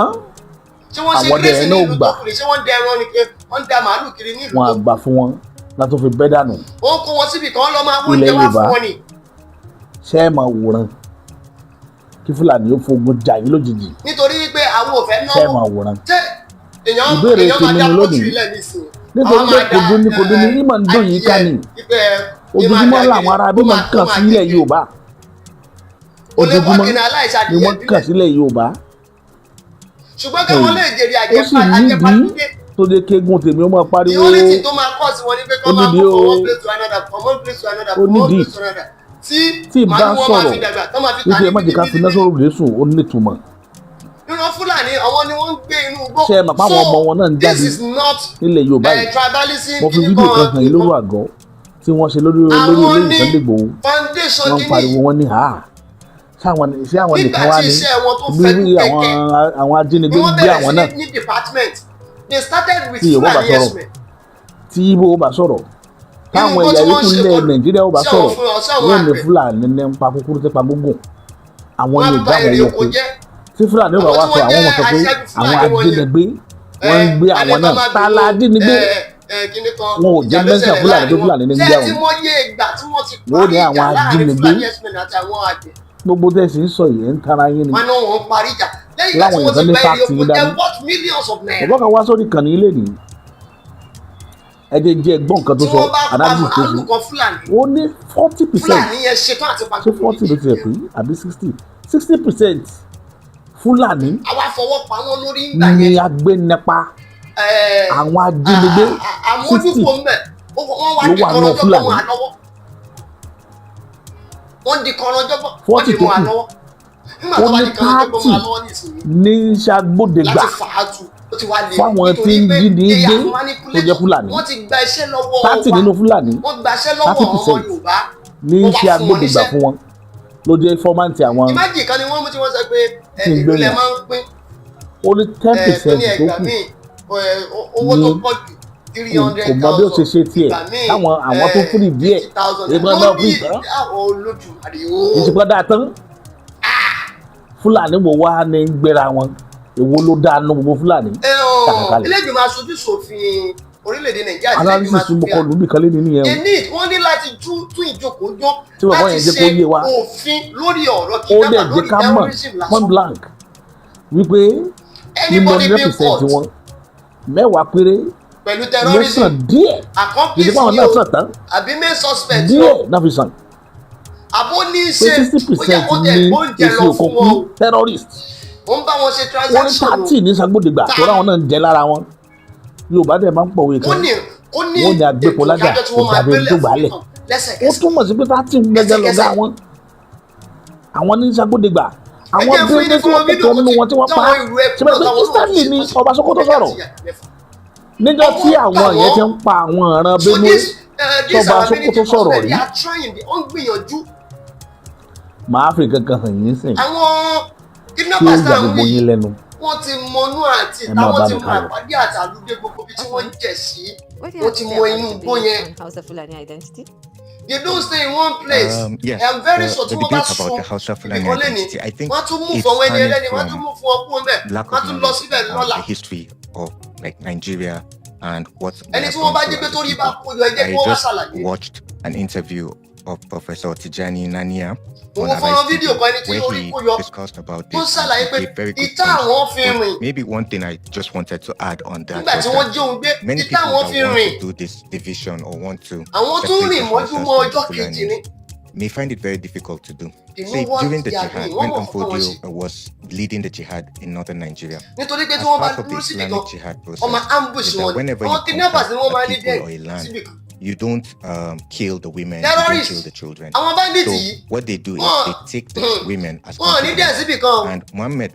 àwọn ọdẹ yẹn náà gbà ṣé wọ́n dẹ ẹran ni wọ́n dẹ màálù kiri ní ìlú tó kù. wọn àgbà fún wọn látó fi bẹ́ dànù. wọ́n kó wọn síbi kan lọ́ máa wọ́n jẹ́ wá fún wọn ni. ṣé ẹ máa wòran kí Fúlàní ó fogun jà yín lójijì. nítorí pé àwọn ò fẹ́ náwó. ṣé ẹ máa wòran. ìbéèrè ti mímu lónìí nítorí pé kojú ní ìmọ̀ ń dùn yín ká ní ojoojúmọ́ làwọn ará bí wọ́n kàn sílẹ̀ Yorùbá ojoojúmọ́ ni wọ́n kàn sílẹ̀ Yorùbá ṣùgbọ́n káwọn lè jèrè ó sì nídìí tó dé kéegun tèmi ó máa pariwo ó nídìí tí ì bá sọ̀rọ̀ nítorí ẹ má jẹ́ ká fi náà sọ̀rọ̀ rẹ̀ sùn ó nítumọ̀. ìran Fúlàní àwọn ni wọ́n ń gbé inú igbó. ṣé ẹ mọ̀ pé àwọn ọmọ wọn náà ń jáde nílẹ̀ Yorùbá yìí mo fi fídíò kan hàn yín lórí àgọ́ tí wọ́n ṣe lórí ilé Sunday Igboho wọ́n ń pariwo wọn ní ṣé àwọn nìkan wá ní bí àwọn ajínigbé ń gbé àwọn náà tí Ìgbò bá sọ̀rọ̀ táwọn ẹ̀yà yòókù ilẹ̀ Nàìjíríà ó bá sọ̀rọ̀ wọ́n ní Fúlàní ní ń pa kúkúrú tí pa gbogbo àwọn ní ìgbà wọn yòókù tí Fúlàní ó bá wá sọ àwọn ọmọ sọ pé àwọn ajínigbé wọ́n ń gbé àwọn náà tálá ajínigbé wọn ò jẹ́ mẹ́sàn Fúlàní tó Fúlàní ní ń gbé àwọn wọ́n ní àwọn ajínigbé gbogbo tẹ̀sí ń sọ yìí ń tara yín ni láwọn ìtàn ní fáàtì yín dání ọ̀bọ̀n kan wá sórí kàn ní ilé nìyí ẹ jẹ́ gbọ́n nǹkan tó sọ analysis tó sọ ó ní 40% ṣé 40 ló ti rẹ̀ pé àbí 60% Fúlàní ni agbẹnipa àwọn ajínigbé 60 ló wà nù Fúlàní 40 tó kù nígbà ó tó bá ní ní kan lọ́jọ́ pátì máa lọ́wọ́ nísìnyí ní ṣàgbọ́dẹ̀gbà láti fà á tu ó ti wá lè fáwọn tí ń jí ní gbé tó jẹ́ Fúlàní wọ́n ti gba iṣẹ́ lọ́wọ́ pátì nínú Fúlàní wọ́n gba iṣẹ́ lọ́wọ́ ọmọ 30% Yorùbá ní ṣe agbódegbà fún wọn ló jẹ́ fọ́máǹtì àwọn ìmájì kan ni wọ́n mú tí wọ́n sọ pé tí ń gbé ìlú lẹ̀ wọn máa ń pín ó ní 10% tó ní tó ẹgbàá kù míì owó tó pọ̀ jù kò mọ bí ó ṣe ṣe tiẹ̀ táwọn àwọn tó fúnni díẹ̀ èèmọ̀ náà fún ìtàn ìṣèpá dáa tán Fúlàní wo wá ní gbéra wọn èwo ló dáa nínú gbogbo Fúlàní kàkàkalẹ̀. ilé ìgbìmọ̀ aṣojú ṣòfin orílẹ̀-èdè Nàìjíríà analysis mo kọ lù nìkan lé ní nìyẹn o. wọ́n ní láti tún ìjókòó jọ tí bàbá yẹn jẹ́ kó yé wa òfin lórí ọ̀rọ̀ ó dẹ̀ jẹ́ ká mọ̀ point blank wípé nínú 100% wọn mẹ́wàá péré pẹ̀lú terrorism ló sàn díẹ̀ ìdíbò àwọn náà sàn tán àbí main suspect díẹ̀ náà fi sàn àbó ní í pé ṣe 60% ní èsì òkùnkùn terrorist ó ń bá wọn ṣe wọ́n ní transaction 30 ní ṣàgbọ́dẹ̀gbà tó ráwọn náà ń jẹ lára wọn Yorùbá dẹ̀ máa ń pọ̀wé kan wọ́n ní agbépo lájà ìjàbẹ̀ tó gbálẹ̀ ó túmọ̀ sí pé 30 gẹ́gẹ́ lọ́gá wọn àwọn ní ṣàgbọ́dẹ̀gbà àwọn bíi tí wọ́n kẹ́kọ̀ọ́ nínú wọn tí wọ́n pa ṣe bẹ́ẹ̀ pé Stanley ní Ọba Sókótó sọ̀rọ̀ níjọ́ tí àwọn yẹn ti ń pa àwọn ọ̀ràn Benue tọba Sókótó sọ̀rọ̀ rí màá fi kankan hàn yín sìn tí ó gbà gbogbo yín lẹ́nu wọ́n ti mọnú àti táwọn ti mọ àpàdé àti àlùdé gbogbo bí tí wọ́n ń jẹ̀ sí wọ́n ti mọ inú igbó yẹn. They don't stay in one place. Yes, I'm very sure the tí wọ́n bá debate sọ about the Hausa Fulani ìkọ́lé ni identity, I think wọ́n tún mú it's fún ọwọ́ ẹni ẹlẹ́ni wọ́n stemming tún from mú fún ọkùnrin bẹ́ẹ̀ lack wọ́n of tún lọ knowledge síbẹ̀ of lọ́la. the history of like Nigeria and what we ẹni have tí wọ́n gone bá through jẹ́ pé as a torí bá people. kó yọ ẹjẹ́ kí I wọ́n wá just ṣàlàyé. watched an interview of Professor Tijani Nania mo on wọ́n fọ́nrán Arise fídíò kan ẹni tí where orí he kó yọ discussed about tó ń this ṣàlàyé pé and gave very good ìta àwọn fi points. rìn But maybe one thing I just wanted to add on that nígbà was tí wọ́n that jẹ́ òun gbé many ìta people àwọn that fi want rìn to do this division or want to àwọn tó separate rìn the mọ́jú Hausas mọ́ from the ọjọ́ kejì ni. Fulanis may find it very difficult to do. They know Say what during the they are jihad, doing. when Wọ́n mọ̀ fún wọn Amfodio ṣe. was leading the jihad in northern Nigeria, nítorí pé as tí wọ́n bá part of the dúró síbi Islamic kan jihad ọmọ process, ambush is that wọn whenever you àwọn kidnappers ni wọ́n conquer máa a ní people or a dẹ́ẹ̀ land, síbi kan. you don't kill the women, you don't Terrorists. kill the children. àwọn bandits So yìí what they do is wọ́n they take the women as wọ́n ní dẹ́ẹ̀ síbi concubines. kan And Muhammad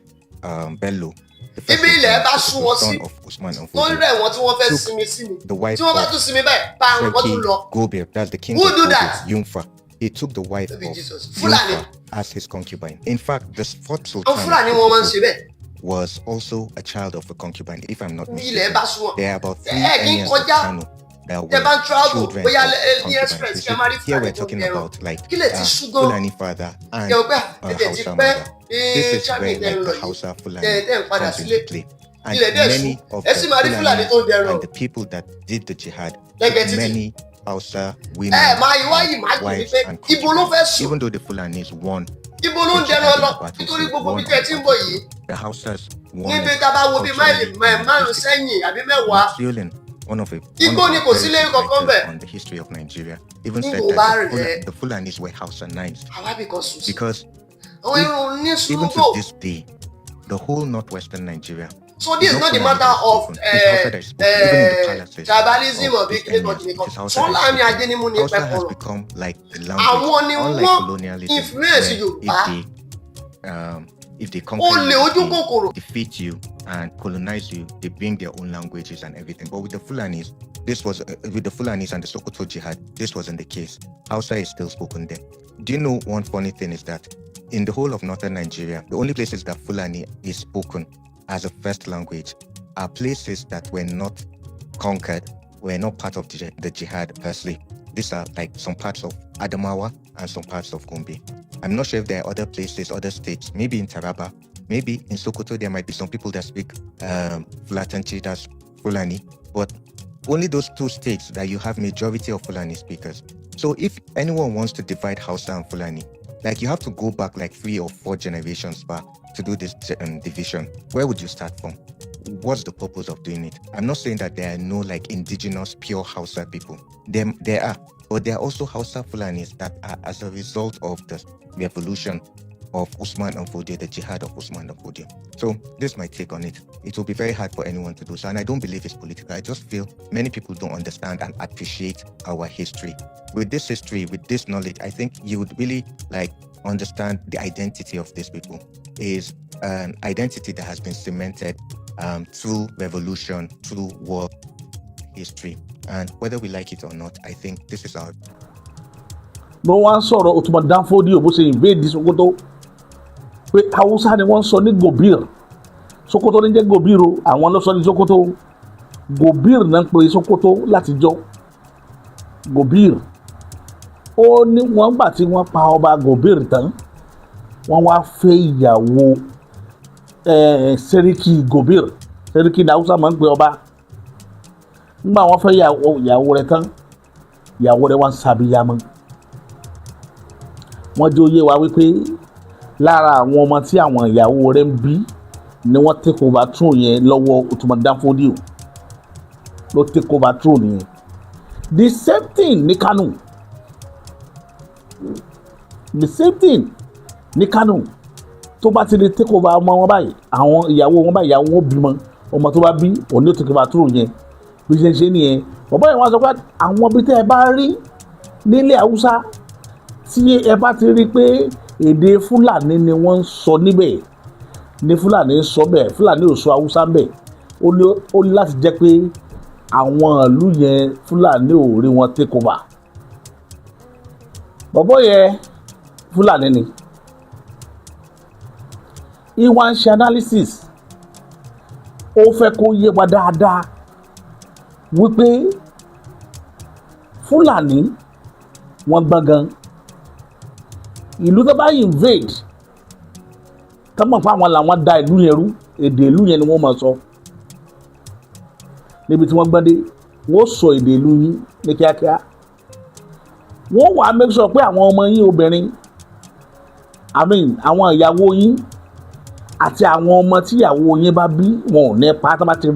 Bello, the first ibi ilẹ̀ bá sultan, sún wọn the sí son of Usman tó ń Amfodio, rẹ̀ wọ́n tí wọ́n fẹ́ took sinmi sí ni the wife tí wọ́n bá of tún sinmi báyìí pa àwọn tún lọ. Serki Gobe, that's the king Who of do Gobe, that? Yunfa. He took the wife Baby of Jesus. Fulani. Yunfa as his concubine. In fact, the fourth àwọn sultan Fúlàní wọn máa ń ṣe bẹ́ẹ̀ was also a child of a concubine, if I'm not ilẹ̀ mistaken. bá sún wọn. There are about 3 ẹ kì í emirs of kọjá Kano that tẹ bá ń were travel children bóyá of ní concubines. express You kí ẹ see, máa rí here Fúlàní we're tó talking ń dẹrùn about like kílẹ̀ ti ṣú gan Fulani father and kẹ o pé a ẹ̀jẹ̀ ti Hausa pẹ́ mother. This is Chami where tẹ̀ ń like lọ the yìí Hausa tẹ̀ Fulani ń padà comes sílé into play. And ilẹ̀ dẹ̀ ṣú many of ẹ the sì máa rí Fúlàní tó ń Fulani dẹrùn and the people that did the jihad Lẹ́gbẹ̀ẹ́ took títì. many Hausa women, máa ìwá yìí máa and jù wives wípé and ibo ló fẹ́ concubines. sùn Even though the Fulanis won ibo ló ń the dẹrùn jihad lọ in the nítorí battlefield, gbogbo won bí on tẹ the ti ń bọ̀ yìí battlefield, the Hausas won níbi it tá a bá wo bí máìlì culturally and márùn linguistically. sẹ́yìn àbí mẹ́wàá Macmillan, one of the Igbó ni kò sí lẹ́yìn kankan writers bẹ́ẹ̀. on the history of Nigeria, even Nígbò said bá that rẹ̀. the Fulanis were Hausanized àwa bí kan sùn sí because àwọn irun ní even sùúrù. to this day, the whole northwestern Nigeria. So this is no not the Fulani matter that is of spoken. It's Hausa that is spoken, even in the palaces tribalism of or big these neighbor emirs, it is Hausa sọ́lá that mi is ajé spoken. ni mo ní Hausa has pẹ́kọ̀rọ̀ become like the àwọn language, ni unlike wọ́n colonialism, influence where Yorùbá if they ó conquer lè you, ojú if kòkòrò they defeat you and colonize you, they bring their own languages and everything. But with the Fulanis, this was with the Fulanis and the Sokoto jihad, this wasn't the case. Hausa is still spoken there. Do you know one funny thing is that in the whole of northern Nigeria, the only places that Fulani is spoken as a first language are places that were not conquered, were not part of the jihad per se. These are like some parts of Adamawa and some parts of Gombe. I'm not sure if there are other places, other states, maybe in Taraba, maybe in Sokoto, there might be some people that speak Fulatanchi, that's Fulani, but only those 2 states that you have majority of Fulani speakers. So if anyone wants to divide Hausa and Fulani, like you have to go back like 3 or 4 generations back to do this division. Where would you start from? What's the purpose of doing it? I'm not saying that there are no like indigenous pure Hausa people. There are, but there are also Hausa Fulanis that are as a result of the revolution of Usman and Fodio, the jihad of Usman and Fodio. So this is my take on it. It will be very hard for anyone to do so, and I don't believe it's political. I just feel many people don't understand and appreciate our history. With this history, with this knowledge, I think you would really understand the identity of these people. Is an identity that has been cemented through revolution, through war, history, and whether we like it or not, I think this is our. No one sọ̀rọ̀ Usman Dan Fodio bó ṣe invade Sokoto pé Hausa ni wọ́n sọ ní Gobir. Sokoto ní jẹ́ Gobir o, àwọn ló sọ ní Sokoto. Gobir náà ń pè Sokoto látijọ́. Gobir. Ó ní wọ́n gbà tí wọ́n pa ọba Gobir tán, wọ́n wá fẹ́ ìyàwó Seriki Gobir. Seriki ní Hausa máa ń pè ọba. Nígbà wọ́n fẹ́ ìyàwó rẹ̀ tán, ìyàwó rẹ̀ wá ń ṣàbíyamọ. Wọ́n jẹ́ oyé wa wípé lára àwọn ọmọ tí àwọn ìyàwó rẹ̀ ń bí ni wọ́n take over throne yẹn lọ́wọ́ Usman Dan Fodio ló take over throne yẹn. The same thing ní Kano. The same thing ní Kano. Tó bá ti lè take over ọmọ wọn báyìí, àwọn ìyàwó wọn báyìí, ìyàwó wọn bímọ, ọmọ tó bá bí òní ó take over throne yẹn. Bí ṣe ń ṣe nìyẹn. Bàbá yẹn wá sọ pé àwọn ibi tẹ́ ẹ bá rí nílẹ̀ Haúsá tí ẹ bá ti rí pé èdè Fúlàní ni wọ́n ń sọ níbẹ̀, ní Fúlàní ń sọ bẹ́ẹ̀, Fúlàní ò sọ Haúsá bẹ́ẹ̀, ó ní láti jẹ́ pé àwọn ìlú yẹn Fúlàní ò rí wọn take over. Bàbá yẹn Fúlàní ni. Ìwà ń ṣe analysis, ó fẹ́ kó yé wa dáadáa wípé Fúlàní wọ́n gbọ́ngàn. Ìlú tó bá invade tọ́mọ̀ fún àwọn làwọn da ìlú yẹn rú, èdè ìlú yẹn ni wọ́n máa sọ. Níbi tí wọ́n gbọ́dé wọ́n sọ èdè ìlú yín ní kíákíá. Wọ́n wà make sure pé àwọn ọmọ yín obìnrin, àwọn ìyàwó yín àti àwọn ọmọ tí ìyàwó yín bá bí wọn ò ní pa tó bá ti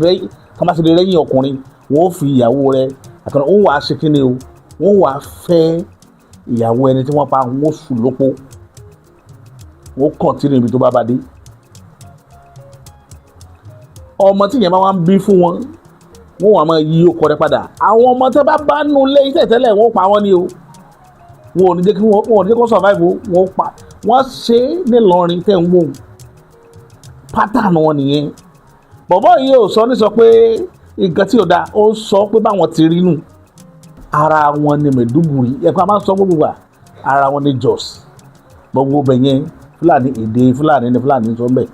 lè rẹ́yìn ọkùnrin, wọ́n fi ìyàwó rẹ̀ àtọ̀nà wọ́n wà ṣe kíni o, wọ́n wà fẹ́ ìyàwó ẹni tí wọ́n pa, wọ́n sùn lópo, wọ́n kọ̀ntínú ibi tó bá bá dé. Ọmọ tí ìyẹn bá wá ń bí fún wọn, wọ́n wà máa yí ọkọ rẹ̀ padà. Àwọn ọmọ tó bá bá nù lé iṣẹ́ tẹ́lẹ̀ wọ́n pa wọ́n ní o. Wọn ò ní jẹ́ kó survive o, wọ́n pa. Wọ́n ṣe é ní Ìlọrin tẹ́ ń wò. Pattern wọn nìyẹn. Bọ̀bọ́ yìí ò sọ ní sọ pé nǹkan tí ò dáa, ó sọ pé báwọn ti rí nù. Ara wọn ni Maiduguri, ẹ̀kọ́ a máa ń sọ gbogbo wa, ara wọn ni Jos. Gbogbo bẹ̀ yẹn Fúlàní, èdè Fúlàní ni Fúlàní sọ ń bẹ̀.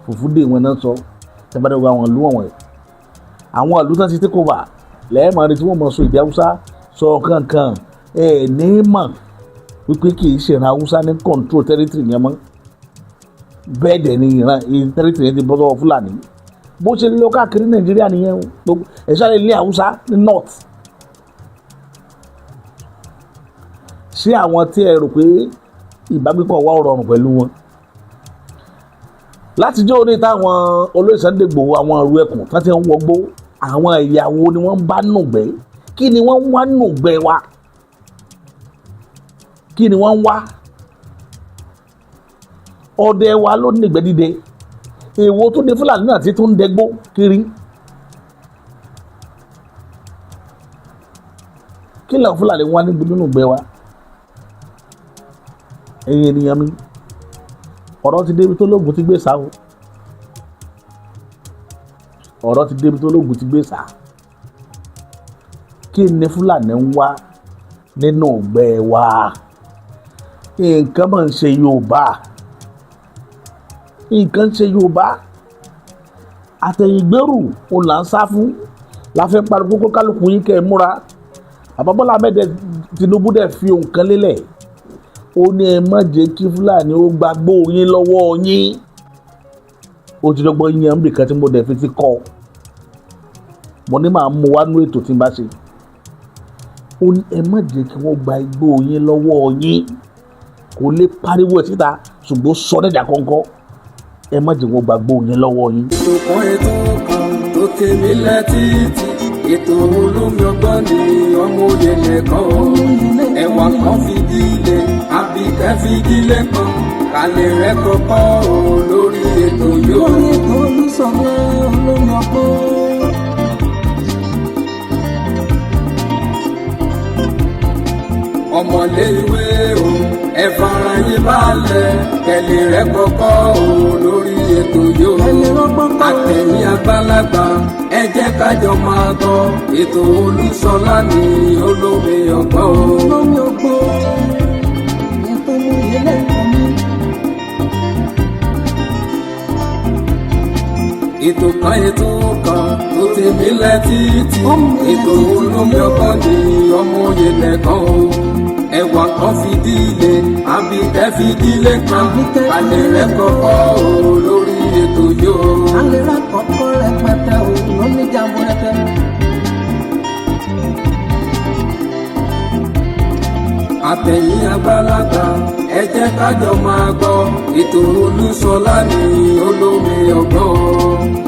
Fùfúdè wọn náà sọ, tẹ́bàdé gbogbo àwọn ìlú wọ̀nyí. Àwọn ìlú tán ti take over lẹ́ẹ̀mọ́ rí tí wọ́n mọ̀ sọ èdè Haúsá sọ kankan ní mọ̀ wípé kì í ṣe ìran Haúsá ní control territory yẹn mọ́. Bẹ́ẹ̀ dẹ̀ ni ìran territory yẹn ti bọ́ sọ́wọ́ Fúlàní. Bó ṣe lọ káàkiri Nàìjíríà nìyẹn, ẹ̀ṣá lè ní Haúsá ní north. Ṣé àwọn tí ẹ rò pé ìbágbépọ̀ wà rọrùn pẹ̀lú wọn? Látijọ́ orí táwọn olóyè Sunday Igboho, àwọn ọ̀rọ̀ ẹkùn tó ti ń wọgbó, àwọn ìyàwó ni wọ́n ń bá nùgbẹ́. Kí ni wọ́n ń wá nùgbẹ́ wa? Kí ni wọ́n ń wá? Ọdẹ wa ló ní ìgbẹ́ dídẹ. Èwo tó dé Fúlàní náà tí tó ń dẹgbó kiri. Kí làwọn Fúlàní wá níbi nínú ìgbẹ́ wa? Ẹ̀yin ènìyàn mi, ọ̀rọ̀ ti débi tó lóògùn ti gbé sá o. Ọ̀rọ̀ ti débi tó lóògùn ti gbé sá. Kí ni Fúlàní ń wá nínú ìgbẹ́ wa? Nǹkan máa ń ṣe Yorùbá. Nǹkan ń ṣe Yorùbá. Àtẹ̀yìngbèrú òun là ń sá fún. Láfẹ́ pariwo kókó kálukú yín kẹ́ ẹ múra. Bàbá Ahmed Tinubu dẹ̀ fi nǹkan lélẹ̀. Ó ní ẹ má jẹ́ kí Fúlàní ó gbàgbó yín lọ́wọ́ yín. Ó ti dọ́gbọ́n yín àmì kan tí mo dẹ̀ fi ti kọ́. Mo ní màá mú wá nú ètò tí n bá ṣe. Ó ní ẹ má jẹ́ kí wọ́n gba igbó yín lọ́wọ́ yín. Kò lè pariwo ẹ̀ síta ṣùgbọ́n sọ dẹ́jà kọ́ńkọ́. Ẹ má jẹ́ wọ́n gba igbó yín lọ́wọ́ yín. Ìṣòkan ètò kan tó kéde létí ètò olómi ọgbọ́n ni ọmọ òye nìkan o. ẹ̀wà kan fìdílé àbíkẹ́ fìdílé kan kálẹ̀ rẹ̀ kọ́kọ́ o lórí ètò yóò. lórí ètò Olúṣọlá olómi ọgbọ́n. ọmọlé ìwé o ẹ fara yín balẹ̀ kẹlẹ̀ rẹ̀ kọ́kọ́ o lórí ètò yóò. àtẹ̀yìn àgbàlagbà ẹ jẹ́ kájọ máa gbọ́ ètò Olúṣọlá ní olómi ọgbọ́n o. olómi ọgbọ́n ètò olóyè lẹ́kọ̀ọ́ mi. ètò kan tó ti mí létí ètò olómi ọgbọ́n ní ọmọ òye lẹ́kọ̀ọ́ o. ẹ̀wà kan fìdílé àbíkẹ́ fìdílé kan alẹ́ rẹ̀ kọ́kọ́ o lórí ètò yóò. alẹ́ rẹ̀ kọ́kọ́ rẹpẹtẹ o lómi jàmbó rẹpẹ. àtẹ̀yìn àgbàlagbà ẹ jẹ́ kájọ máa gbọ́ ètò Olúṣọlá ní olómi ọgbọ́n.